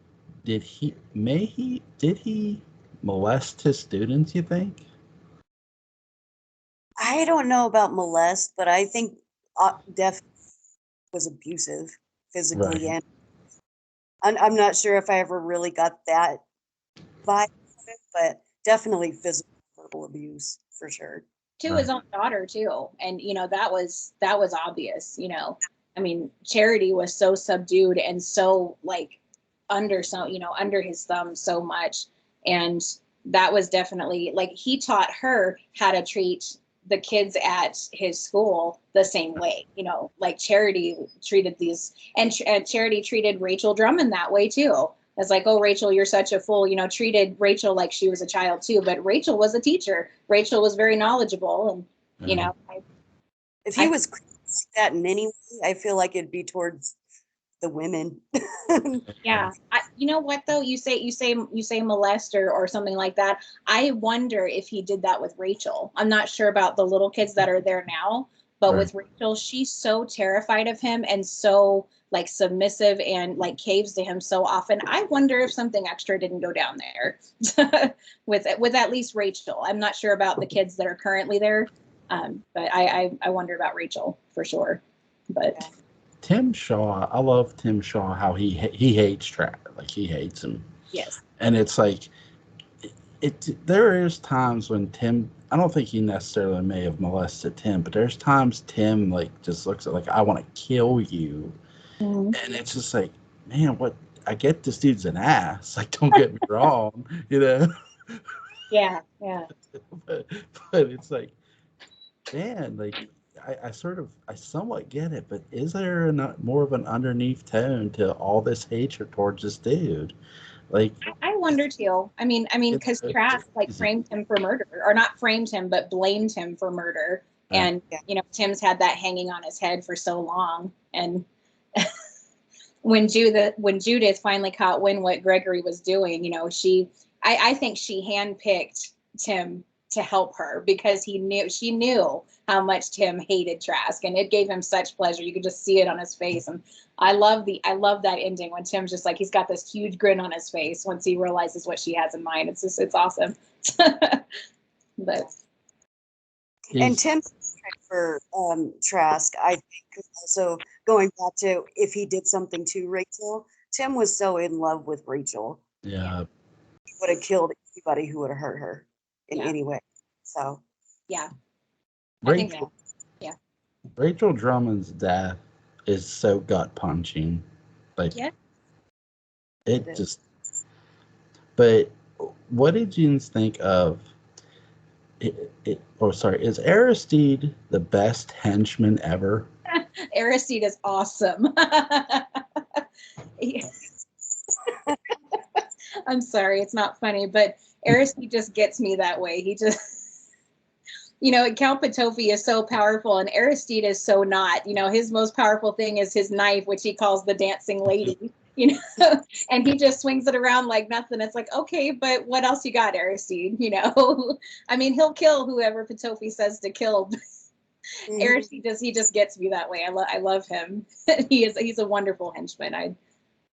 did he molest his students, you think? I don't know about molest, but I think definitely was abusive physically, Right. and I'm not sure if I ever really got that vibe, but definitely physical, verbal abuse for sure. To his own daughter too, and that was obvious. I mean, Charity was so subdued and so like under his thumb so much, and that was definitely like he taught her how to treat the kids at his school the same way. Like Charity treated these, and Charity treated Rachel Drummond that way too. It's like, oh, Rachel, you're such a fool, treated Rachel like she was a child too. But Rachel was a teacher. Rachel was very knowledgeable. And, if he was like that in any way, I feel like it'd be towards the women. Yeah. You know what, though? You say molester or something like that. I wonder if he did that with Rachel. I'm not sure about the little kids that are there now. But with Rachel, she's so terrified of him and so like submissive and like caves to him so often. I wonder if something extra didn't go down there with at least Rachel. I'm not sure about the kids that are currently there, But I wonder about Rachel for sure. But Tim Shaw, I love Tim Shaw, how he hates Travis, like he hates him. yes. And it's like, there is times when Tim, I don't think he necessarily may have molested Tim, but there's times Tim like just looks at like, I want to kill you. Mm-hmm. And it's just like, man, what, I get this dude's an ass. Like, don't get me wrong, you know? Yeah. but it's like, man, like, I somewhat get it, but is there more of an underneath tone to all this hatred towards this dude? Like, I wonder too. I mean, because Trask like framed him for murder, or not framed him, but blamed him for murder. And Tim's had that hanging on his head for so long. And when Judith finally caught wind what Gregory was doing, I think she handpicked Tim to help her because she knew how much Tim hated Trask, and it gave him such pleasure. You could just see it on his face. And I love that ending when Tim's just like, he's got this huge grin on his face once he realizes what she has in mind. It's awesome. But and Tim for Trask, I think, also going back to if he did something to Rachel, Tim was so in love with Rachel. Yeah. He would have killed anybody who would have hurt her in any way. So yeah. Rachel, Rachel Drummond's death is so gut punching. Like, it just. But what did you think of? Is Aristide the best henchman ever? Aristide is awesome. I'm sorry, it's not funny, but Aristide just gets me that way. He just, Count Potofi is so powerful, and Aristide is so not. His most powerful thing is his knife, which he calls the dancing lady. And he just swings it around like nothing. It's like, okay, but what else you got, Aristide? I mean, he'll kill whoever Potofi says to kill. Aristide just gets me that way. I love him. He's a wonderful henchman.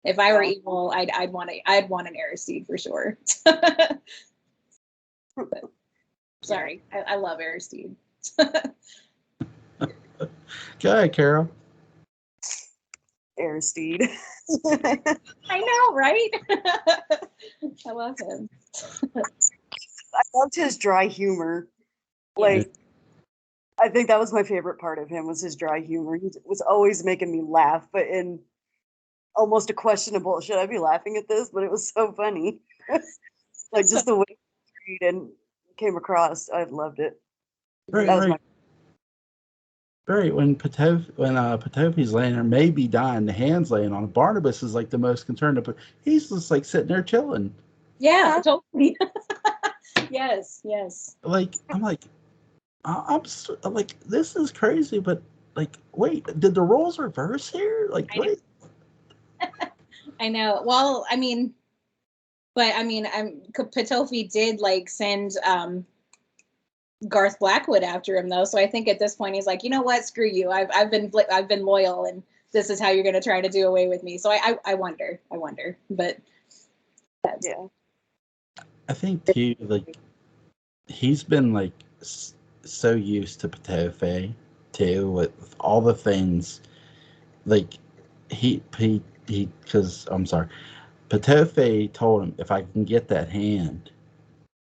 If I were evil, I'd want an Aristide for sure. But, sorry, I love Aristide. Go ahead, Carol. Aristide. I know, right? I love him. I loved his dry humor. Like, I think that was my favorite part of him, was his dry humor. He was always making me laugh, but in almost a questionable, should I be laughing at this? But it was so funny. Like, just the way he and came across, I loved it. Right. When Potofi's laying there, maybe dying, the hand's laying on him. Barnabas is like the most concerned, but he's just like sitting there chilling. Yeah, totally. Yes. Like, I'm like, this is crazy, but like, wait, did the roles reverse here? Like, wait. I know. Well, Potofi did like send Garth Blackwood after him though, so I think at this point he's like, you know what, screw you. I've been loyal, and this is how you're going to try to do away with me. So I wonder, but I think too, like, he's been like so used to Potofi too, with all the things, like because I'm sorry, Potofi told him, if I can get that hand,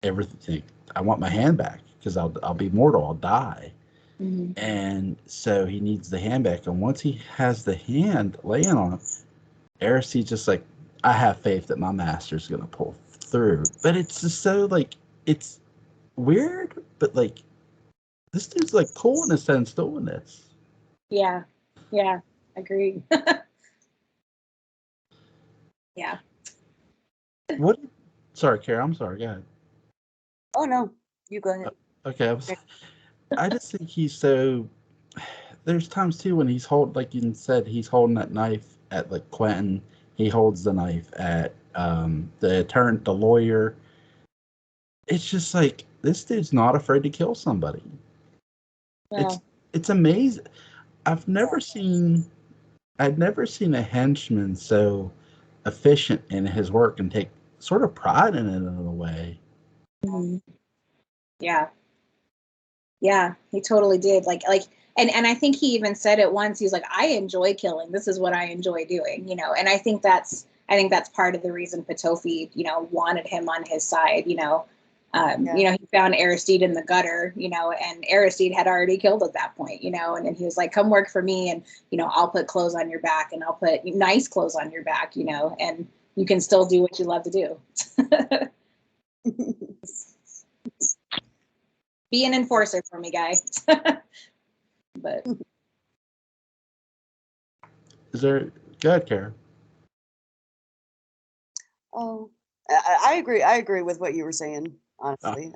everything, I want my hand back, because I'll be mortal, I'll die. Mm-hmm. And so he needs the hand back, and once he has the hand laying on him, Aristide's just like, I have faith that my master's gonna pull through. But it's just so like, it's weird, but like, this dude's like cool in a sense doing this. Yeah, agreed. Yeah. What? Sorry, Kara. I'm sorry. Go ahead. Oh no, you go ahead. Okay. I just think he's so. There's times too when he's like you said, he's holding that knife at like Quentin. He holds the knife at the lawyer. It's just like, this dude's not afraid to kill somebody. Wow. It's amazing. I'd never seen a henchman so efficient in his work and take sort of pride in it in a way. Mm-hmm. Yeah. Yeah, he totally did. And I think he even said it once. He's like, I enjoy killing. This is what I enjoy doing, And I think that's part of the reason Potofi, wanted him on his side, he found Aristide in the gutter, and Aristide had already killed at that point, and then he was like, come work for me, and I'll put clothes on your back, and I'll put nice clothes on your back, and you can still do what you love to do. Be an enforcer for me, guy. But is there good, Kara? Oh, I agree. I agree with what you were saying. Honestly,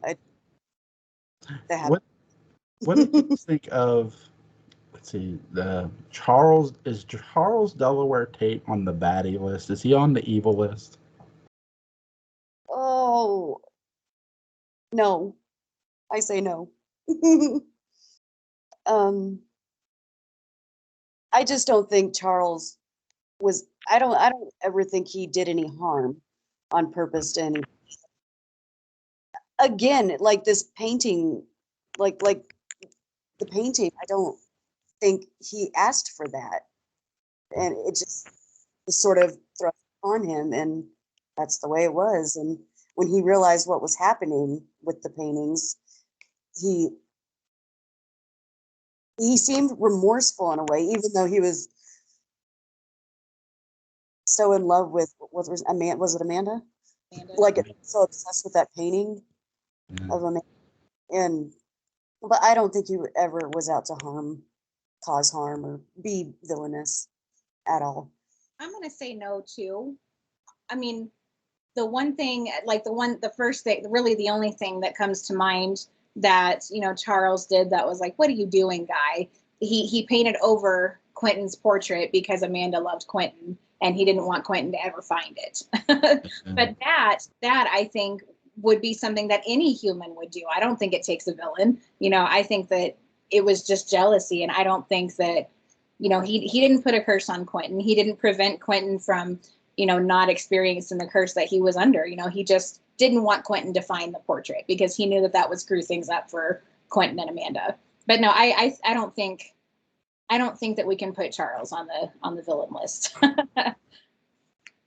What did you think of? Let's see. Charles Delaware Tate on the baddie list? Is he on the evil list? Oh, no. I say no. I just don't think Charles was. I don't ever think he did any harm on purpose to any. Again, like this painting, like the painting, I don't think he asked for that, and it just was sort of thrust on him, and that's the way it was. And when he realized what was happening with the paintings, he seemed remorseful in a way, even though he was so in love with was it Amanda? Like so obsessed with that painting of Amanda, and but I don't think he ever was out to cause harm, or be villainous at all. I'm gonna say no too. I mean, the one thing, the first thing, really the only thing that comes to mind that Charles did that was like, what are you doing, guy? He painted over Quentin's portrait because Amanda loved Quentin and he didn't want Quentin to ever find it. But that I think would be something that any human would do. I don't think it takes a villain. I think that it was just jealousy, and I don't think that he didn't put a curse on Quentin. He didn't prevent Quentin from not experiencing the curse that he was under. He just didn't want Quentin to find the portrait because he knew that would screw things up for Quentin and Amanda. But no, I don't think that we can put Charles on the villain list.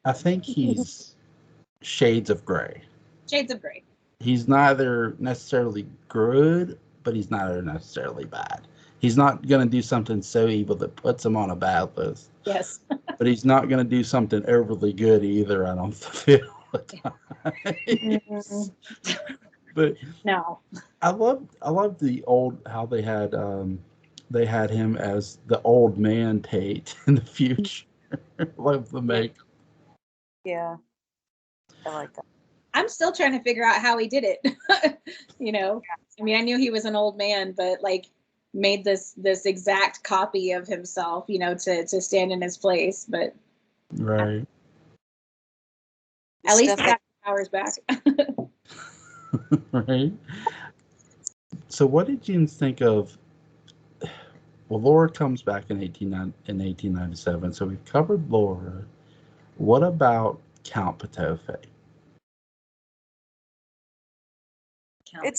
I think he's shades of gray. Shades of gray. He's neither necessarily good, but he's neither necessarily bad. He's not going to do something so evil that puts him on a bad list. Yes. But he's not going to do something overly good either, I don't feel. But no. I love the old, how they had him as the old man Tate in the future. Love the make. Yeah. I like that. I'm still trying to figure out how he did it. I mean, I knew he was an old man, but made this exact copy of himself, to stand in his place. But right. At least he got his powers back. Right. So what did you think of? Well, Laura comes back in 1897. So we've covered Laura. What about Count Potofi? It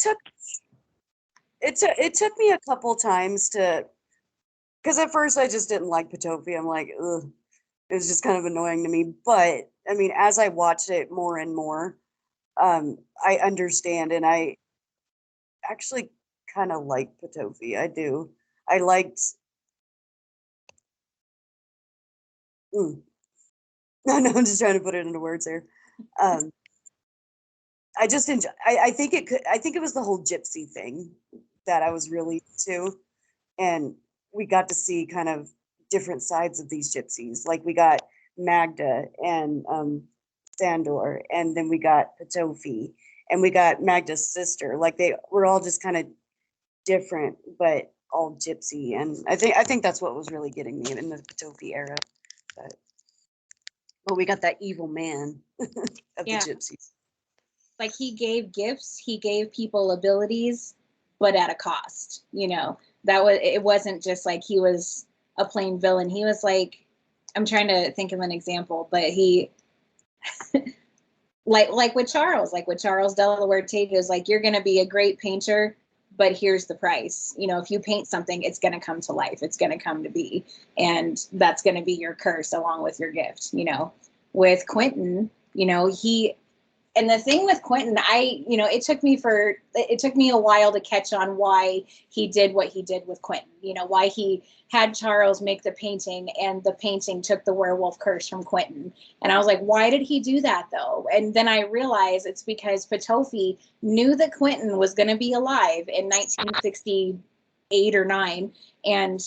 took me a couple times because at first I just didn't like Potofi. I'm like, ugh, it was just kind of annoying to me. But I mean, as I watched it more and more, I understand, and I actually kind of like Potofi. I do. I liked. No, I'm just trying to put it into words here. I just enjoy. I think it could. I think it was the whole gypsy thing that I was really into, and we got to see kind of different sides of these gypsies. Like we got Magda and Sandor, and then we got Potofi, and we got Magda's sister. Like they were all just kind of different, but all gypsy. And I think that's what was really getting me in the Potofi era. But we got that evil man of the gypsies. Like he gave gifts, he gave people abilities, but at a cost. It wasn't just like he was a plain villain. He was like, I'm trying to think of an example, but he like with Charles Delaware Tate was like, you're gonna be a great painter, but here's the price. You know, if you paint something, it's going to come to life. It's going to come to be. And that's going to be your curse along with your gift, you know. With Quentin, you know, and the thing with Quentin, it took me a while to catch on why he did what he did with Quentin, you know, why he had Charles make the painting and the painting took the werewolf curse from Quentin. And I was like, why did he do that though? And then I realized it's because Potofi knew that Quentin was going to be alive in 1968 or 9. And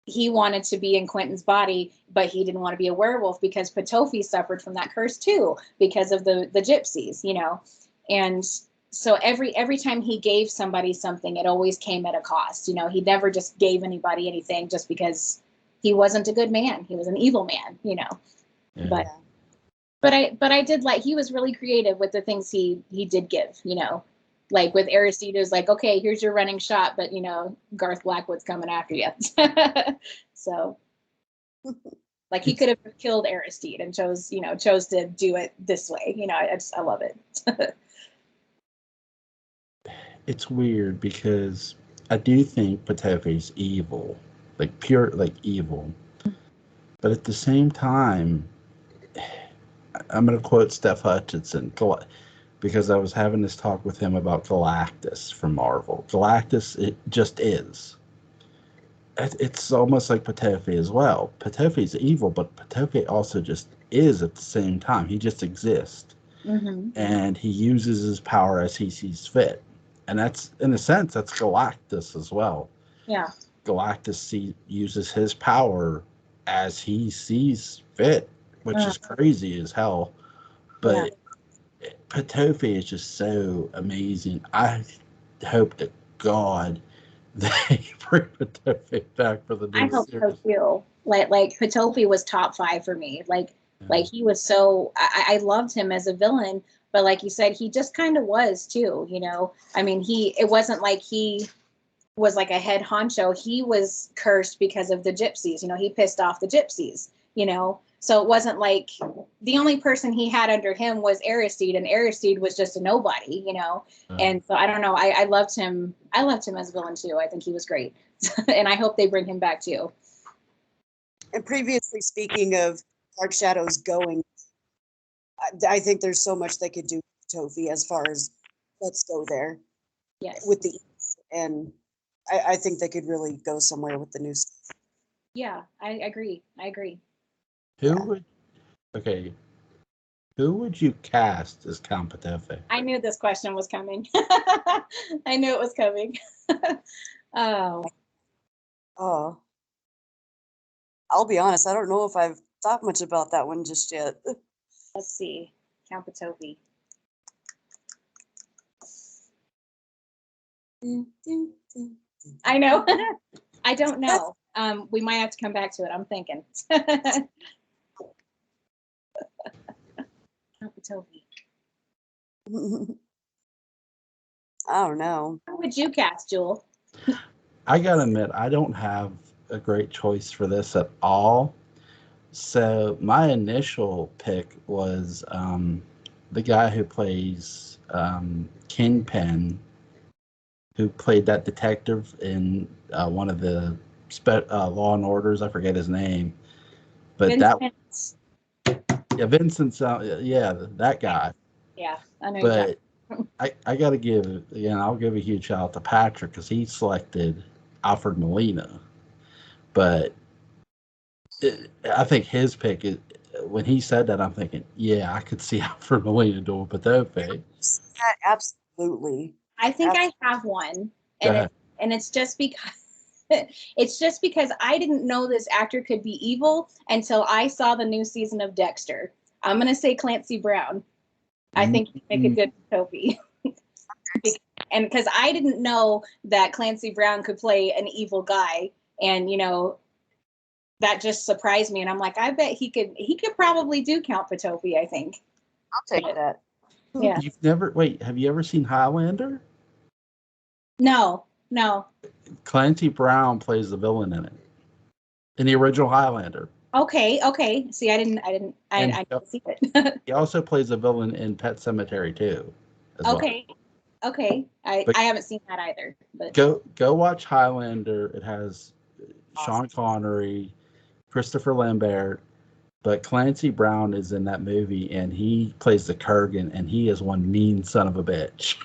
he wanted to be in Quentin's body, but he didn't want to be a werewolf because Potofi suffered from that curse too, because of the gypsies, you know. And so every time he gave somebody something, it always came at a cost. You know, he never just gave anybody anything just because he wasn't a good man. He was an evil man, you know. Yeah. But I did like, he was really creative with the things he did give, you know. Like with Aristide, it was like, okay, here's your running shot, but you know, Garth Blackwood's coming after you. So, like, he could have killed Aristide and chose to do it this way. You know, I love it. It's weird because I do think Potofi's evil, like pure, like evil, but at the same time, I'm going to quote Steph Hutchinson, because I was having this talk with him about Galactus from Marvel. Galactus, it just is. It's almost like Potofi as well. Potofi's evil, but Potofi also just is at the same time. He just exists. Mm-hmm. And he uses his power as he sees fit. And that's, in a sense, that's Galactus as well. Yeah. Galactus uses his power as he sees fit, which is crazy as hell. But Potofi is just so amazing. I hope to God they bring Potofi back for the new series. I hope so too. Like Potofi was top 5 for me. Like he was so, I loved him as a villain, but like you said, he just kind of was too, you know. I mean, it wasn't like he was like a head honcho. He was cursed because of the gypsies, you know. He pissed off the gypsies, you know. So it wasn't like the only person he had under him was Aristide, and Aristide was just a nobody, you know. And so I don't know. I loved him. I loved him as a villain too. I think he was great, and I hope they bring him back too. And previously speaking of Dark Shadows going, I think there's so much they could do with Potofi as far as let's go there. Yes. With and I think they could really go somewhere with the new stuff. Yeah, I agree. Who would you cast as Count Potofi? I knew this question was coming. I knew it was coming. Oh. I'll be honest, I don't know if I've thought much about that one just yet. Let's see. Count Potofi. I know. I don't know. We might have to come back to it. I'm thinking. Potofi. I don't know. Who would you cast, Jule? I gotta admit, I don't have a great choice for this at all. So my initial pick was the guy who plays Kingpin, who played that detective in one of the Law and Orders. I forget his name, but Vincent. Vincent's that guy. Yeah, I know. But I got to give, I'll give a huge shout out to Patrick because he selected Alfred Molina. But I think his pick is, when he said that, I'm thinking, yeah, I could see Alfred Molina doing Potofi. Absolutely. I think I have one, and it's just because I didn't know this actor could be evil until I saw the new season of Dexter. I'm gonna say Clancy Brown. I think he'd make a good Potofi. And because I didn't know that Clancy Brown could play an evil guy, and that just surprised me. And I'm like, I bet he could probably do Count Potofi, I think. I'll take that. Yeah. Have you ever seen Highlander? No. Clancy Brown plays the villain in it. In the original Highlander. Okay. See, I didn't see it. He also plays a villain in Pet Sematary too. Okay. Okay, I haven't seen that either. But go watch Highlander. It has Sean Connery, Christopher Lambert, but Clancy Brown is in that movie, and he plays the Kurgan, and he is one mean son of a bitch.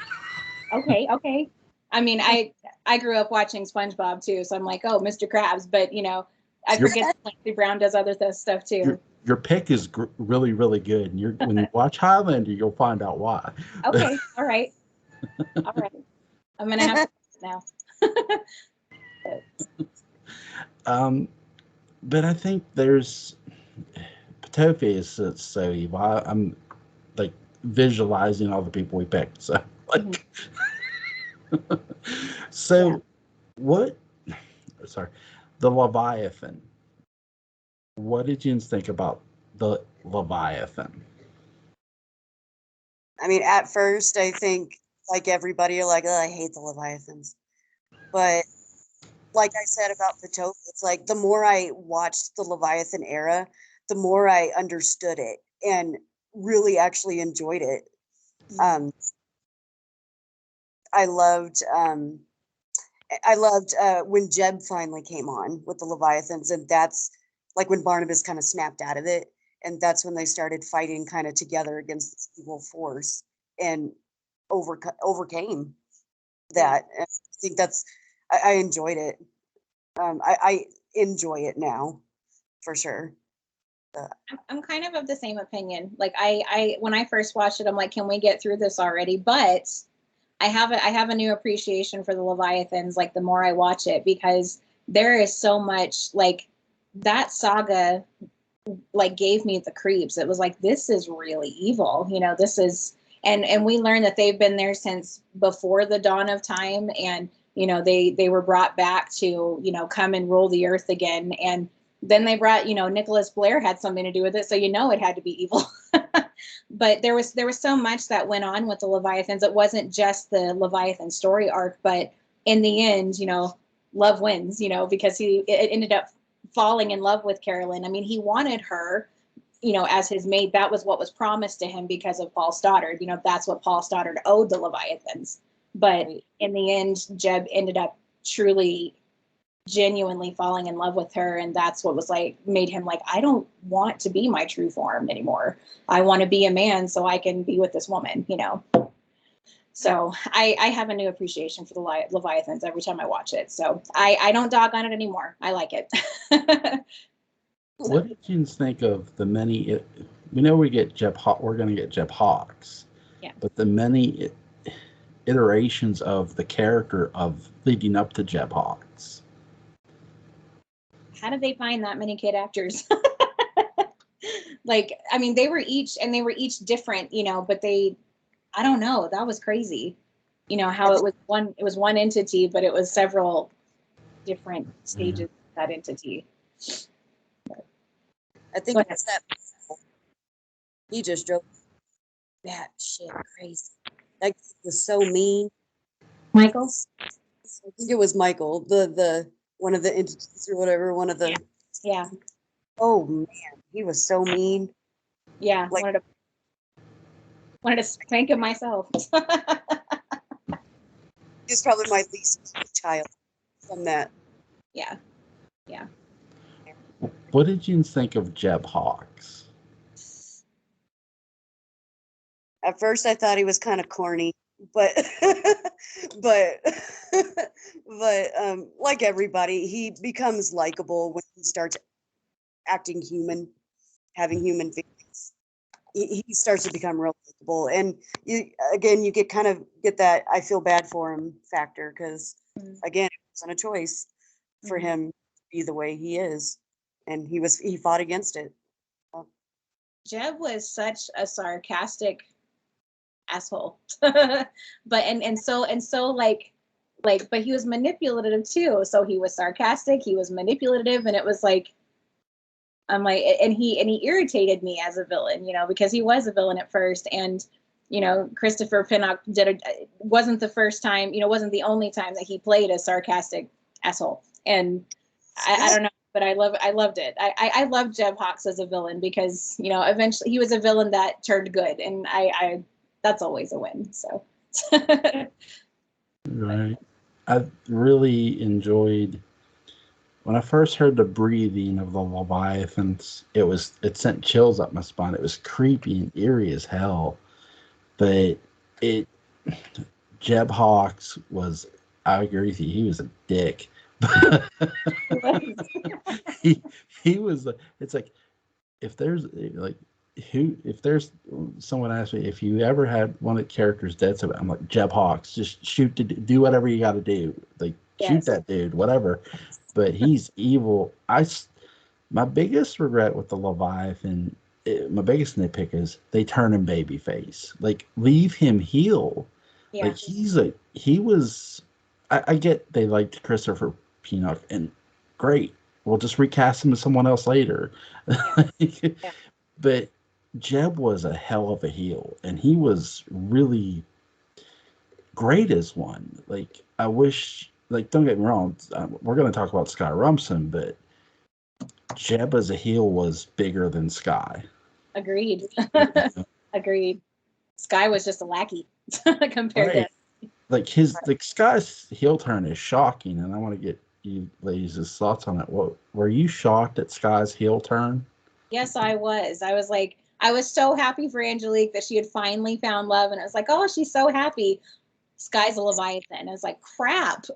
Okay. I mean, I grew up watching SpongeBob too, so I'm like, oh, Mr. Krabs, but I forget that Clancy Brown does other stuff too. Your pick is really, really good, and when you watch Highlander, you'll find out why. Okay, all right. I'm gonna have to now. But I think there's Potofi is so evil. I'm like visualizing all the people we picked. So like, what? Sorry, the Leviathan. What did you think about the Leviathan? I mean, at first, I think like everybody, you're like, oh, I hate the Leviathans. But like I said about Potofi, it's like the more I watched the Leviathan era, the more I understood it and really actually enjoyed it. I loved when Jeb finally came on with the Leviathans, and that's like when Barnabas kind of snapped out of it, and that's when they started fighting kind of together against this evil force and overcame that. And I think I enjoyed it. I enjoy it now, for sure. I'm kind of the same opinion. Like I when I first watched it, I'm like, can we get through this already? But I have a new appreciation for the Leviathans, like the more I watch it, because there is so much, like that saga like gave me the creeps. It was like, this is really evil, this is, and we learned that they've been there since before the dawn of time, and they were brought back to come and rule the earth again, and then they brought Nicholas Blair had something to do with it, so it had to be evil. But there was so much that went on with the Leviathans. It wasn't just the Leviathan story arc, but in the end, love wins, because it ended up falling in love with Carolyn. I mean, he wanted her, as his maid. That was what was promised to him because of Paul Stoddard. That's what Paul Stoddard owed the Leviathans. But in the end, Jeb ended up truly, genuinely falling in love with her, and that's what was like made him like, I don't want to be my true form anymore. I want to be a man so I can be with this woman. So I have a new appreciation for the Leviathans every time I watch it. So I don't dog on it anymore. I like it. What did you think of the many? We know we're going to get Jeb Hawks. Yeah. But the many iterations of the character of leading up to Jeb Hawks. How did they find that many kid actors? Like, I mean, they were each different, but I don't know. That was crazy. How it was one entity, but it was several different stages of that entity. I think it's that he just drove that shit crazy. That was so mean. Michael? I think it was Michael, the one of the entities or whatever, one of the Yeah. Oh man, he was so mean. Yeah, like, wanted to spank him myself. He's probably my least child from that. Yeah. What did you think of Jeb Hawks? At first, I thought he was kind of corny, but like everybody, he becomes likable when he starts acting human, having human feelings. He starts to become real likable, and you get that I feel bad for him factor, because again, it wasn't a choice for him to be the way he is, and he fought against it. Jeb was such a sarcastic asshole, but but he was manipulative too. So he was sarcastic, he was manipulative, and it was like, I'm like, and he irritated me as a villain, because he was a villain at first, and Christopher Pinnock wasn't the first time, wasn't the only time that he played a sarcastic asshole, and I don't know, but I loved it. I loved Jeb Hawks as a villain, because eventually he was a villain that turned good, and I that's always a win. So Right. I really enjoyed when I first heard the breathing of the Leviathans. It sent chills up my spine. It was creepy and eerie as hell. But it Jeb Hawks was, I agree with you, he was a dick. he he was it's like if there's like if there's someone asked me if you ever had one of the characters dead, so I'm like, Jeb Hawks, just shoot do whatever you got to do, like shoot that dude, whatever. But he's evil. My biggest regret with the Leviathan, my biggest nitpick is they turn him babyface. Like, leave him heal. Yeah. Like, he was. I get they liked Christopher Pinnock, and great. We'll just recast him as someone else later. Yeah. But Jeb was a hell of a heel, and he was really great as one. Like, I wish. Like, don't get me wrong. We're going to talk about Sky Rumson, but Jeb as a heel was bigger than Sky. Agreed. Agreed. Sky was just a lackey compared to. Like Sky's heel turn is shocking, and I want to get you ladies' thoughts on it. What were you shocked at Sky's heel turn? Yes, I was. I was so happy for Angelique that she had finally found love, and I was like, oh, she's so happy. Sky's a Leviathan. I was like, crap.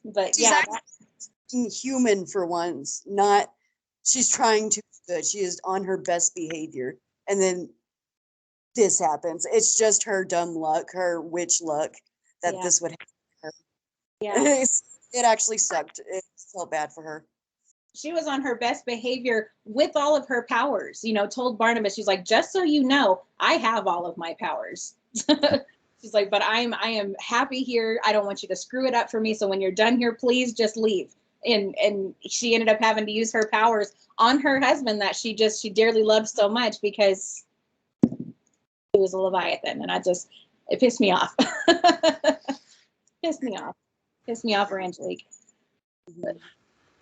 But she's human for once. Not she's trying to be good. She is on her best behavior, and then this happens. It's just her dumb luck, her witch luck, that this would happen to her. Yeah. It actually sucked. It felt bad for her. She was on her best behavior with all of her powers. Told Barnabas, she's like, just so you know, I have all of my powers. She's like, but I am happy here. I don't want you to screw it up for me. So when you're done here, please just leave. And she ended up having to use her powers on her husband that she dearly loved so much because he was a Leviathan. And it pissed me off. Pissed me off for Angelique. But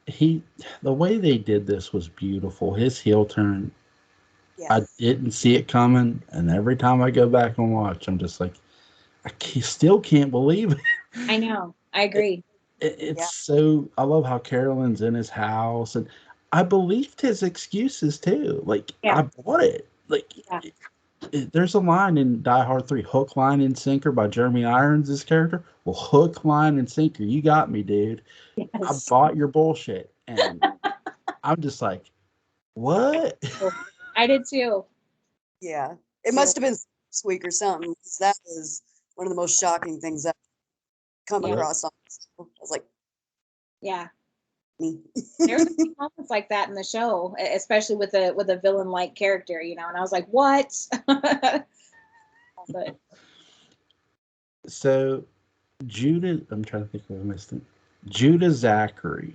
the way they did this was beautiful. His heel turn, I didn't see it coming. And every time I go back and watch, I'm just like, still can't believe it. I know. I agree. It's so. I love how Carolyn's in his house, and I believed his excuses too. Like, I bought it. Like, there's a line in Die Hard 3, hook, line, and sinker by Jeremy Irons' character. Well, hook, line, and sinker. You got me, dude. Yes. I bought your bullshit, and I'm just like, what? I did too. Yeah, it must have been this week or something. Because that was one of the most shocking things I've come across. I was like, yeah. There was a few moments like that in the show, especially with a villain-like character, and I was like, what? But so Judah, I'm trying to think of a mistake. Judah Zachary.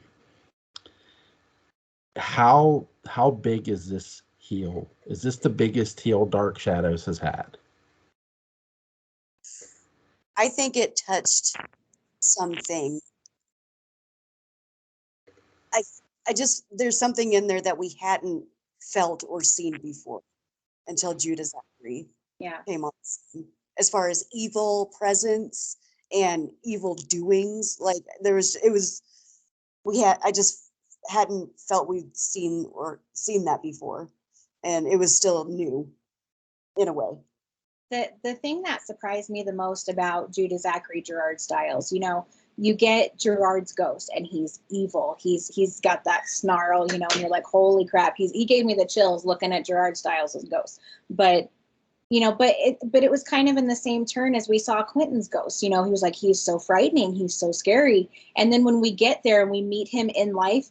How big is this heel? Is this the biggest heel Dark Shadows has had? I think it touched something. There's something in there that we hadn't felt or seen before until Judah Zachary came on scene. As far as evil presence and evil doings, like I just hadn't felt we'd seen that before, and it was still new in a way. The thing that surprised me the most about Judah Zachary Gerard Stiles, you get Gerard's ghost and he's evil. He's got that snarl, and you're like, holy crap. He gave me the chills looking at Gerard Stiles' ghost. But, but it was kind of in the same turn as we saw Quentin's ghost. He was like, he's so frightening. He's so scary. And then when we get there and we meet him in life,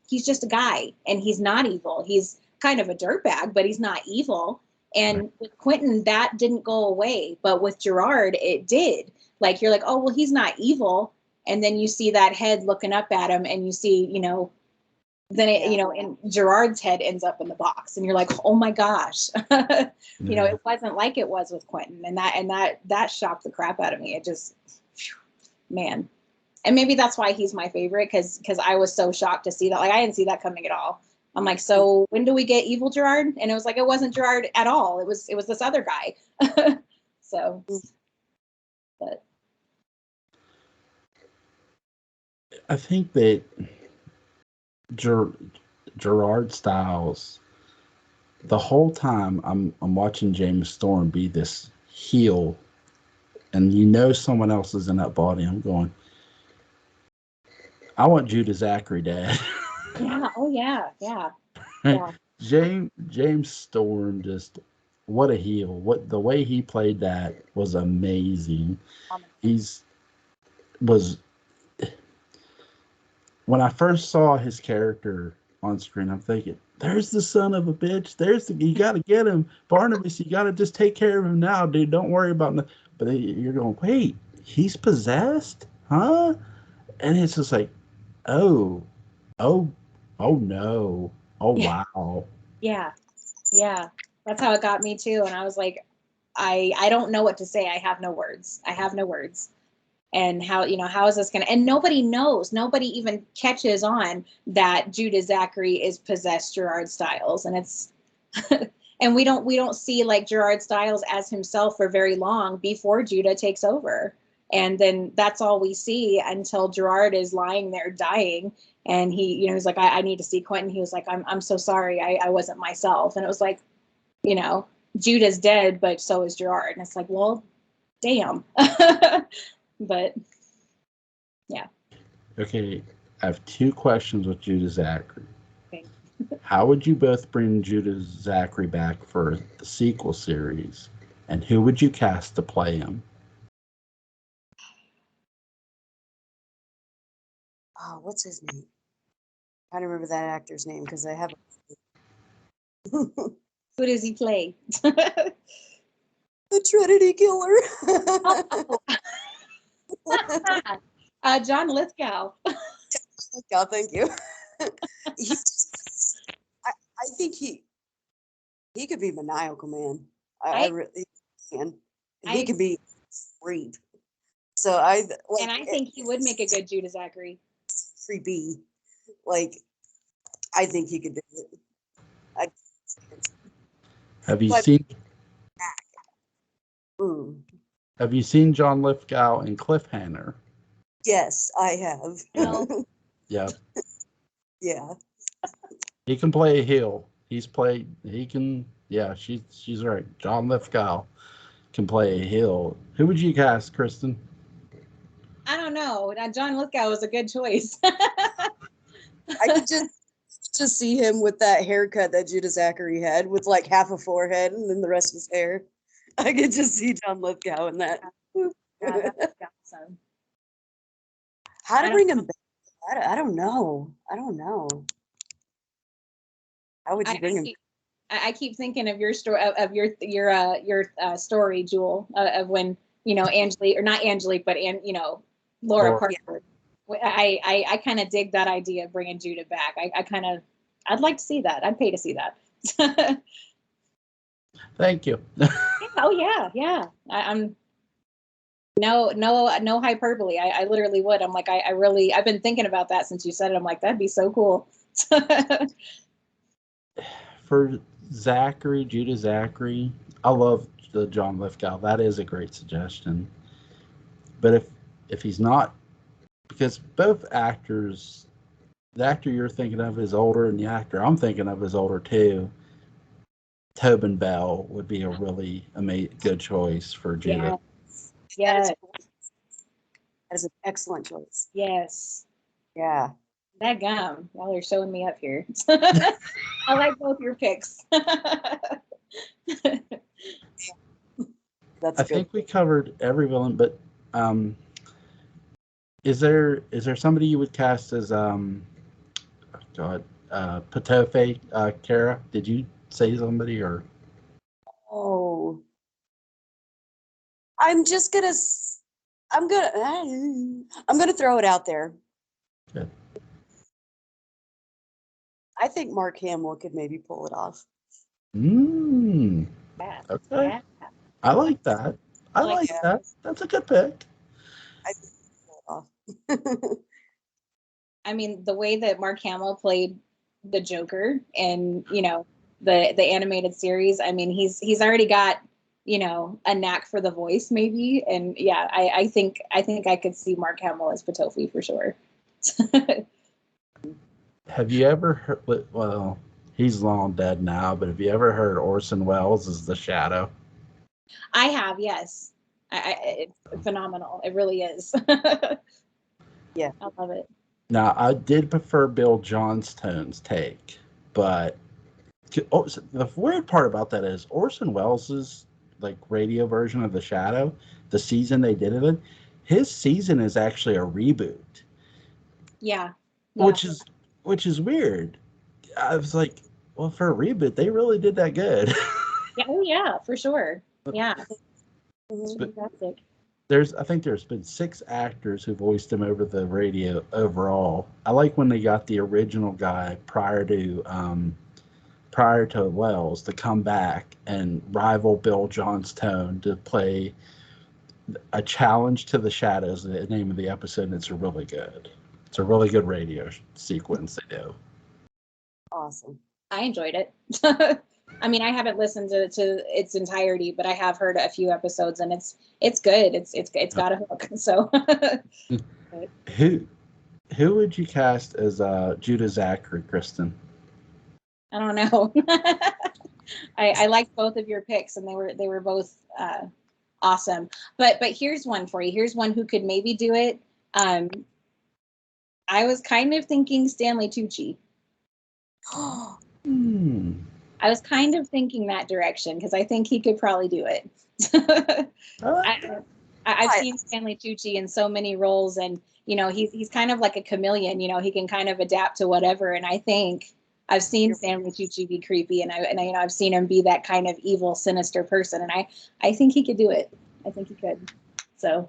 he's just a guy and he's not evil. He's kind of a dirtbag, but he's not evil. And with Quentin, that didn't go away. But with Gerard, it did. Like, you're like, oh, well, he's not evil. And then you see that head looking up at him and you see, then and Gerard's head ends up in the box and you're like, oh my gosh, it wasn't like it was with Quentin. And that shocked the crap out of me. It just, man. And maybe that's why he's my favorite. Cause I was so shocked to see that. Like, I didn't see that coming at all. I'm like, so when do we get evil Gerard? And it was like, it wasn't Gerard at all. It was this other guy. So But I think that Gerard Stiles, the whole time I'm watching James Storm be this heel, and someone else is in that body. I'm going, I want Judah Zachary, Dad. yeah, oh yeah, yeah. James Storm, just what a heel. What the way he played that was amazing. When I first saw his character on screen, I'm thinking, there's the son of a bitch. You got to get him. Barnabas, you got to just take care of him now, dude. Don't worry about it. But you're going, wait, he's possessed? Huh? And it's just like, oh no. Oh, wow. Yeah. That's how it got me too. And I was like, I don't know what to say. I have no words. And how is this going to, and nobody knows, nobody even catches on that Judah Zachary is possessed Gerard Stiles. And it's, and we don't see like Gerard Stiles as himself for very long before Judah takes over. And then that's all we see until Gerard is lying there dying. And he's like, I need to see Quentin. He was like, I'm so sorry. I wasn't myself. And it was like, Judah's dead, but so is Gerard. And it's like, well, damn. But yeah. Okay, I have 2 questions with Judah Zachary. Okay. How would you both bring Judah Zachary back for the sequel series, and who would you cast to play him? Oh, what's his name? I don't remember that actor's name because I have. Who does he play? The Trinity Killer. John Lithgow. God, thank you. I think he could be maniacal, man. I really can. He could be creep. So I think he would make a good Judah Zachary. Creepy. Like, I think he could do it. Have you seen? Mm. Have you seen John Lithgow in Cliffhanger? Yes, I have. No. Yeah. Yeah. He can play a heel. He can. Yeah, she's right. John Lithgow can play a heel. Who would you cast, Kristen? I don't know. John Lithgow was a good choice. I could just see him with that haircut that Judah Zachary had, with like half a forehead and then the rest of his hair. I could just see John Lithgow in that. Yeah, that's awesome. How to bring him back? I don't know. How would you bring him? I keep thinking of your story, of your story, Jule, of when Angelique, or not Angelique, but Laura Parker. I kind of dig that idea of bringing Judah back. I'd like to see that. I'd pay to see that. Thank you. Oh yeah. I'm no hyperbole. I literally would. I'm like, I've been thinking about that since you said it. I'm like, that'd be so cool. For Judah Zachary, I love the John Lithgow. That is a great suggestion. But if he's not, because both actors, the actor you're thinking of is older, and the actor I'm thinking of is older too. Tobin Bell would be a really good choice for Judah. Yes. That is an excellent choice. Yes. Yeah. That gum. Y'all are showing me up here. I like both your picks. I think we covered every villain, but is there somebody you would cast as Potofi, Kara? Did you say somebody or? Oh, I'm gonna throw it out there. Good. I think Mark Hamill could maybe pull it off. Okay. Yeah. I like that. I like that. That's a good pick. I think he could pull it off. I mean, the way that Mark Hamill played the Joker in, the animated series, I mean, he's already got a knack for the voice maybe. And yeah, I think I could see Mark Hamill as Potofi for sure. Have you ever heard, well, he's long dead now, but have you ever heard Orson Welles as the Shadow? I have, yes. It's phenomenal. It really is. Yeah. I love it. Now, I did prefer Bill Johnstone's take, but the weird part about that is Orson Welles' like radio version of the Shadow, the season they did it in, his season is actually a reboot. Yeah. Which is weird. I was like, well, for a reboot, they really did that good. Yeah, oh yeah, for sure. Yeah. Fantastic. I think there's been 6 actors who voiced him over the radio overall. I like when they got the original guy prior to Wells to come back and rival Bill Johnstone to play a challenge to the shadows, the name of the episode, and it's really good. It's a really good radio sequence they do. Awesome. I enjoyed it. I mean, I haven't listened to its entirety, but I have heard a few episodes, and it's good. It's got a hook. So, who would you cast as Judah Zachary, Kristen? I don't know. I liked both of your picks, and they were both awesome. But here's one for you. Here's one who could maybe do it. I was kind of thinking Stanley Tucci. I was kind of thinking that direction because I think he could probably do it. I've seen Stanley Tucci in so many roles, and he's kind of like a chameleon. He can kind of adapt to whatever. And I think I've seen Stanley Tucci be creepy, and I've seen him be that kind of evil, sinister person. And I think he could do it. I think he could. So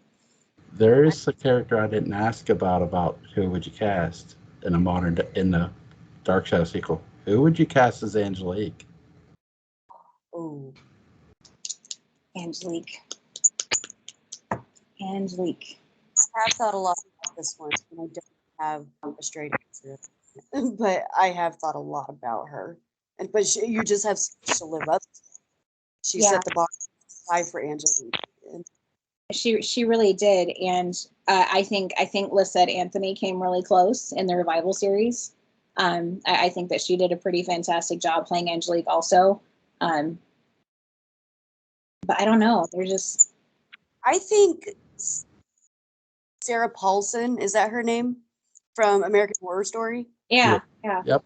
there is a character I didn't ask about who would you cast in the Dark Shadow sequel. Who would you cast as Angelique? Oh, Angelique. I have thought a lot about this one, and I don't have a straight answer. But I have thought a lot about her, but you just have to live up to. She set the bar high for Angelique. She really did, and I think Lisette Anthony came really close in the revival series. I think that she did a pretty fantastic job playing Angelique also. But I don't know. They're just. I think Sarah Paulson, is that her name, from American Horror Story? Yeah. Yep.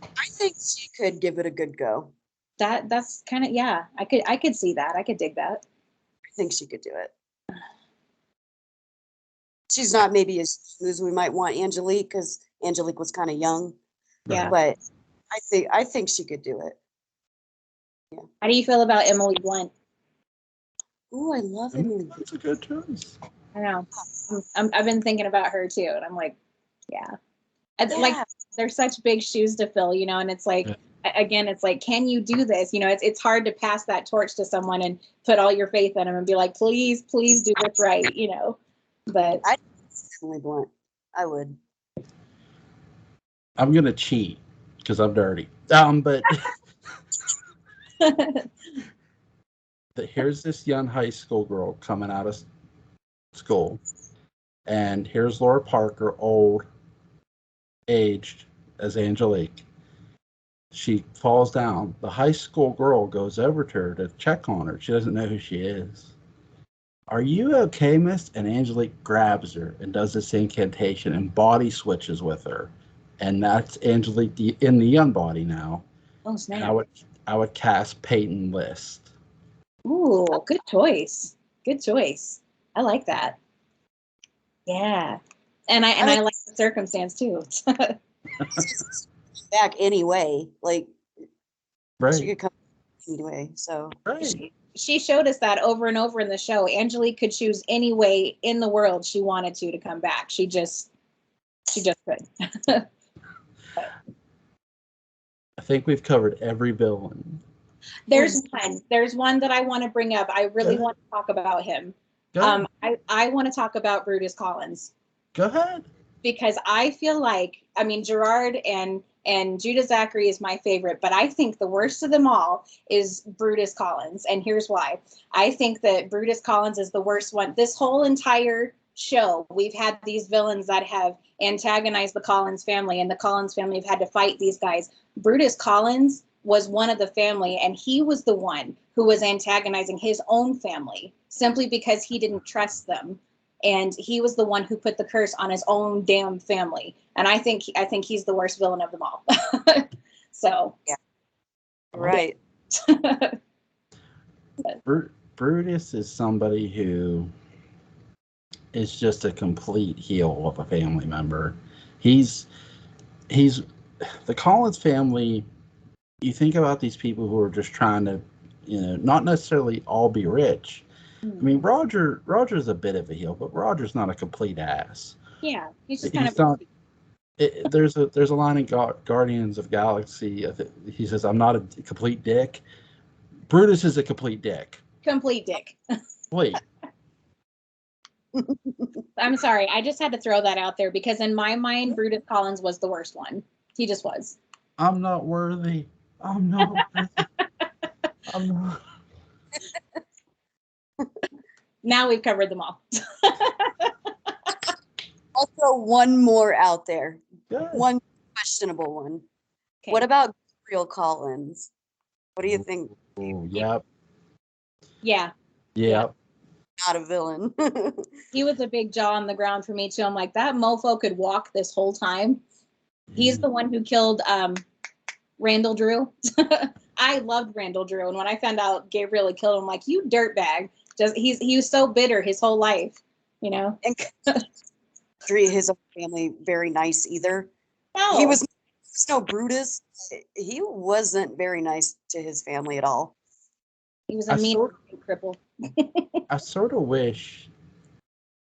I think she could give it a good go. That's kind of I could see that. I could dig that. I think she could do it. She's not maybe as young as we might want Angelique, because Angelique was kind of young. Yeah. But I think she could do it. Yeah. How do you feel about Emily Blunt? Ooh, I love Emily. That's a good choice. I know. I've been thinking about her too, and I'm like, yeah. Like they're such big shoes to fill, and it's like, again, it's like, can you do this? It's hard to pass that torch to someone and put all your faith in them and be like, please do this right, But I'd Emily Blunt. I would. I'm gonna cheat because I'm dirty. But here's this young high school girl coming out of school, and here's Laura Parker, aged as Angelique. She falls down. The high school girl goes over to her to check on her. She doesn't know who she is. Are you okay, miss? And Angelique grabs her and does this incantation and body switches with her. And that's Angelique in the young body now. Oh, snap. And I would cast Peyton List. Ooh, good choice. Good choice. I like that. Yeah. And I like the circumstance too. Back anyway. Like, right. She could come anyway. So right. She showed us that over and over in the show. Angelique could choose any way in the world she wanted to come back. She just could. I think we've covered every villain. There's one that I want to bring up. I really want to talk about him. I want to talk about Barnabas Collins. Go ahead. Because I feel like, Gerard and And Judah Zachary is my favorite, but I think the worst of them all is Brutus Collins. And here's why. I think that Brutus Collins is the worst one. This whole entire show, we've had these villains that have antagonized the Collins family, and the Collins family have had to fight these guys. Brutus Collins was one of the family, and he was the one who was antagonizing his own family simply because he didn't trust them. And he was the one who put the curse on his own damn family. And I think he's the worst villain of them all. So yeah, right. Brutus is somebody who is just a complete heel of a family member. He's the Collins family. You think about these people who are just trying to, not necessarily all be rich. I mean, Roger's a bit of a heel, but Roger's not a complete ass. Yeah, he's just kind of. There's a line in Guardians of Galaxy. He says, "I'm not a complete dick." Brutus is a complete dick. Complete dick. Wait. I'm sorry. I just had to throw that out there because in my mind, Brutus Collins was the worst one. He just was. I'm not worthy. I'm not worthy. I'm not. Now we've covered them all. I'll throw one more out there. Good. One questionable one. Okay. What about Gabriel Collins? What do you think? Oh, yep. Yeah. Yep. Not a villain. He was a big jaw on the ground for me too. I'm like, that mofo could walk this whole time. He's the one who killed Randall Drew. I loved Randall Drew, and when I found out Gabriel had killed him, I'm like, you dirtbag. He was so bitter his whole life, And his own family very nice either. No. He was no Brutus. He wasn't very nice to his family at all. He was a mean cripple. I sort of wish,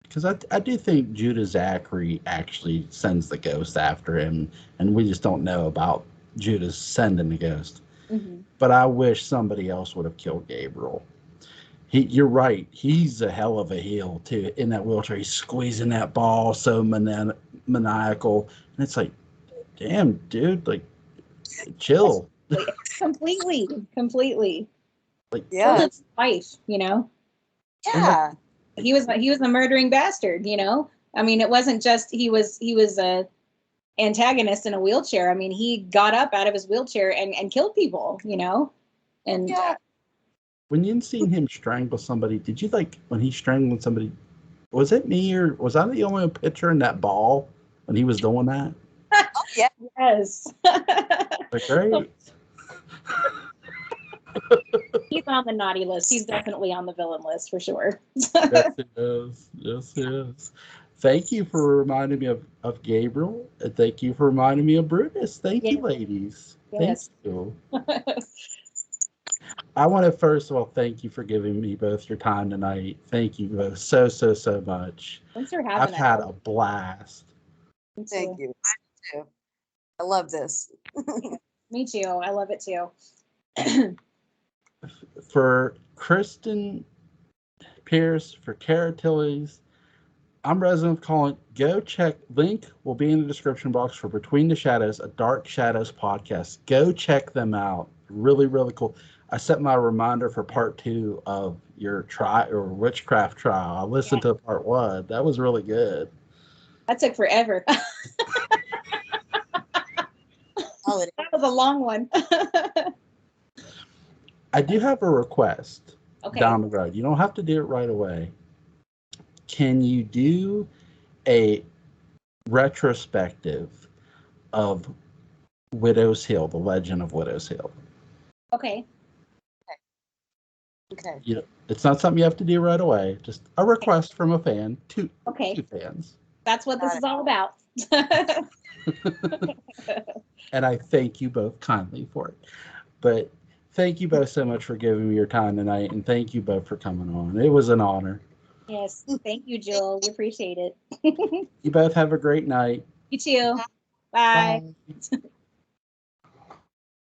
because I do think Judah Zachary actually sends the ghost after him, and we just don't know about Judah sending the ghost. Mm-hmm. But I wish somebody else would have killed Gabriel. You're right. He's a hell of a heel too. In that wheelchair, he's squeezing that ball so maniacal, and it's like, damn, dude, like, chill. Completely. Like, Yeah, his wife, yeah. He was a murdering bastard, I mean, it wasn't just he was a antagonist in a wheelchair. I mean, he got up out of his wheelchair and killed people, and Yeah. When you seen him strangle somebody, did you when he strangled somebody? Was it me or was I the only picture in that ball when he was doing that? Oh, yeah. Yes. Great. He's on the naughty list. He's definitely on the villain list for sure. Yes, he is. Yes, he is. Thank you for reminding me of Gabriel. And thank you for reminding me of Brutus. Thank you, ladies. Yes. Thank you. I want to first of all thank you for giving me both your time tonight. Thank you both so much. Thanks for having us. I've had a blast. Thank you. I do too. I love this. Me too. I love it too. For Kristen Pierce, for Cara Tillies, I'm Resident of Collinwood. Go check. Link will be in the description box for Between the Shadows, a Dark Shadows podcast. Go check them out. Really, really cool. I set my reminder for part 2 of your witchcraft trial. I listened to part 1. That was really good. That took forever. That was a long one. I do have a request down the road. You don't have to do it right away. Can you do a retrospective of Widow's Hill, the Legend of Widow's Hill? Okay. It's not something you have to do right away. Just a request from a fan. Two fans. That's what this is all about. And I thank you both kindly for it. But thank you both so much for giving me your time tonight, and thank you both for coming on. It was an honor. Yes, thank you, Jule. We appreciate it. You both have a great night. You too. Bye. Bye.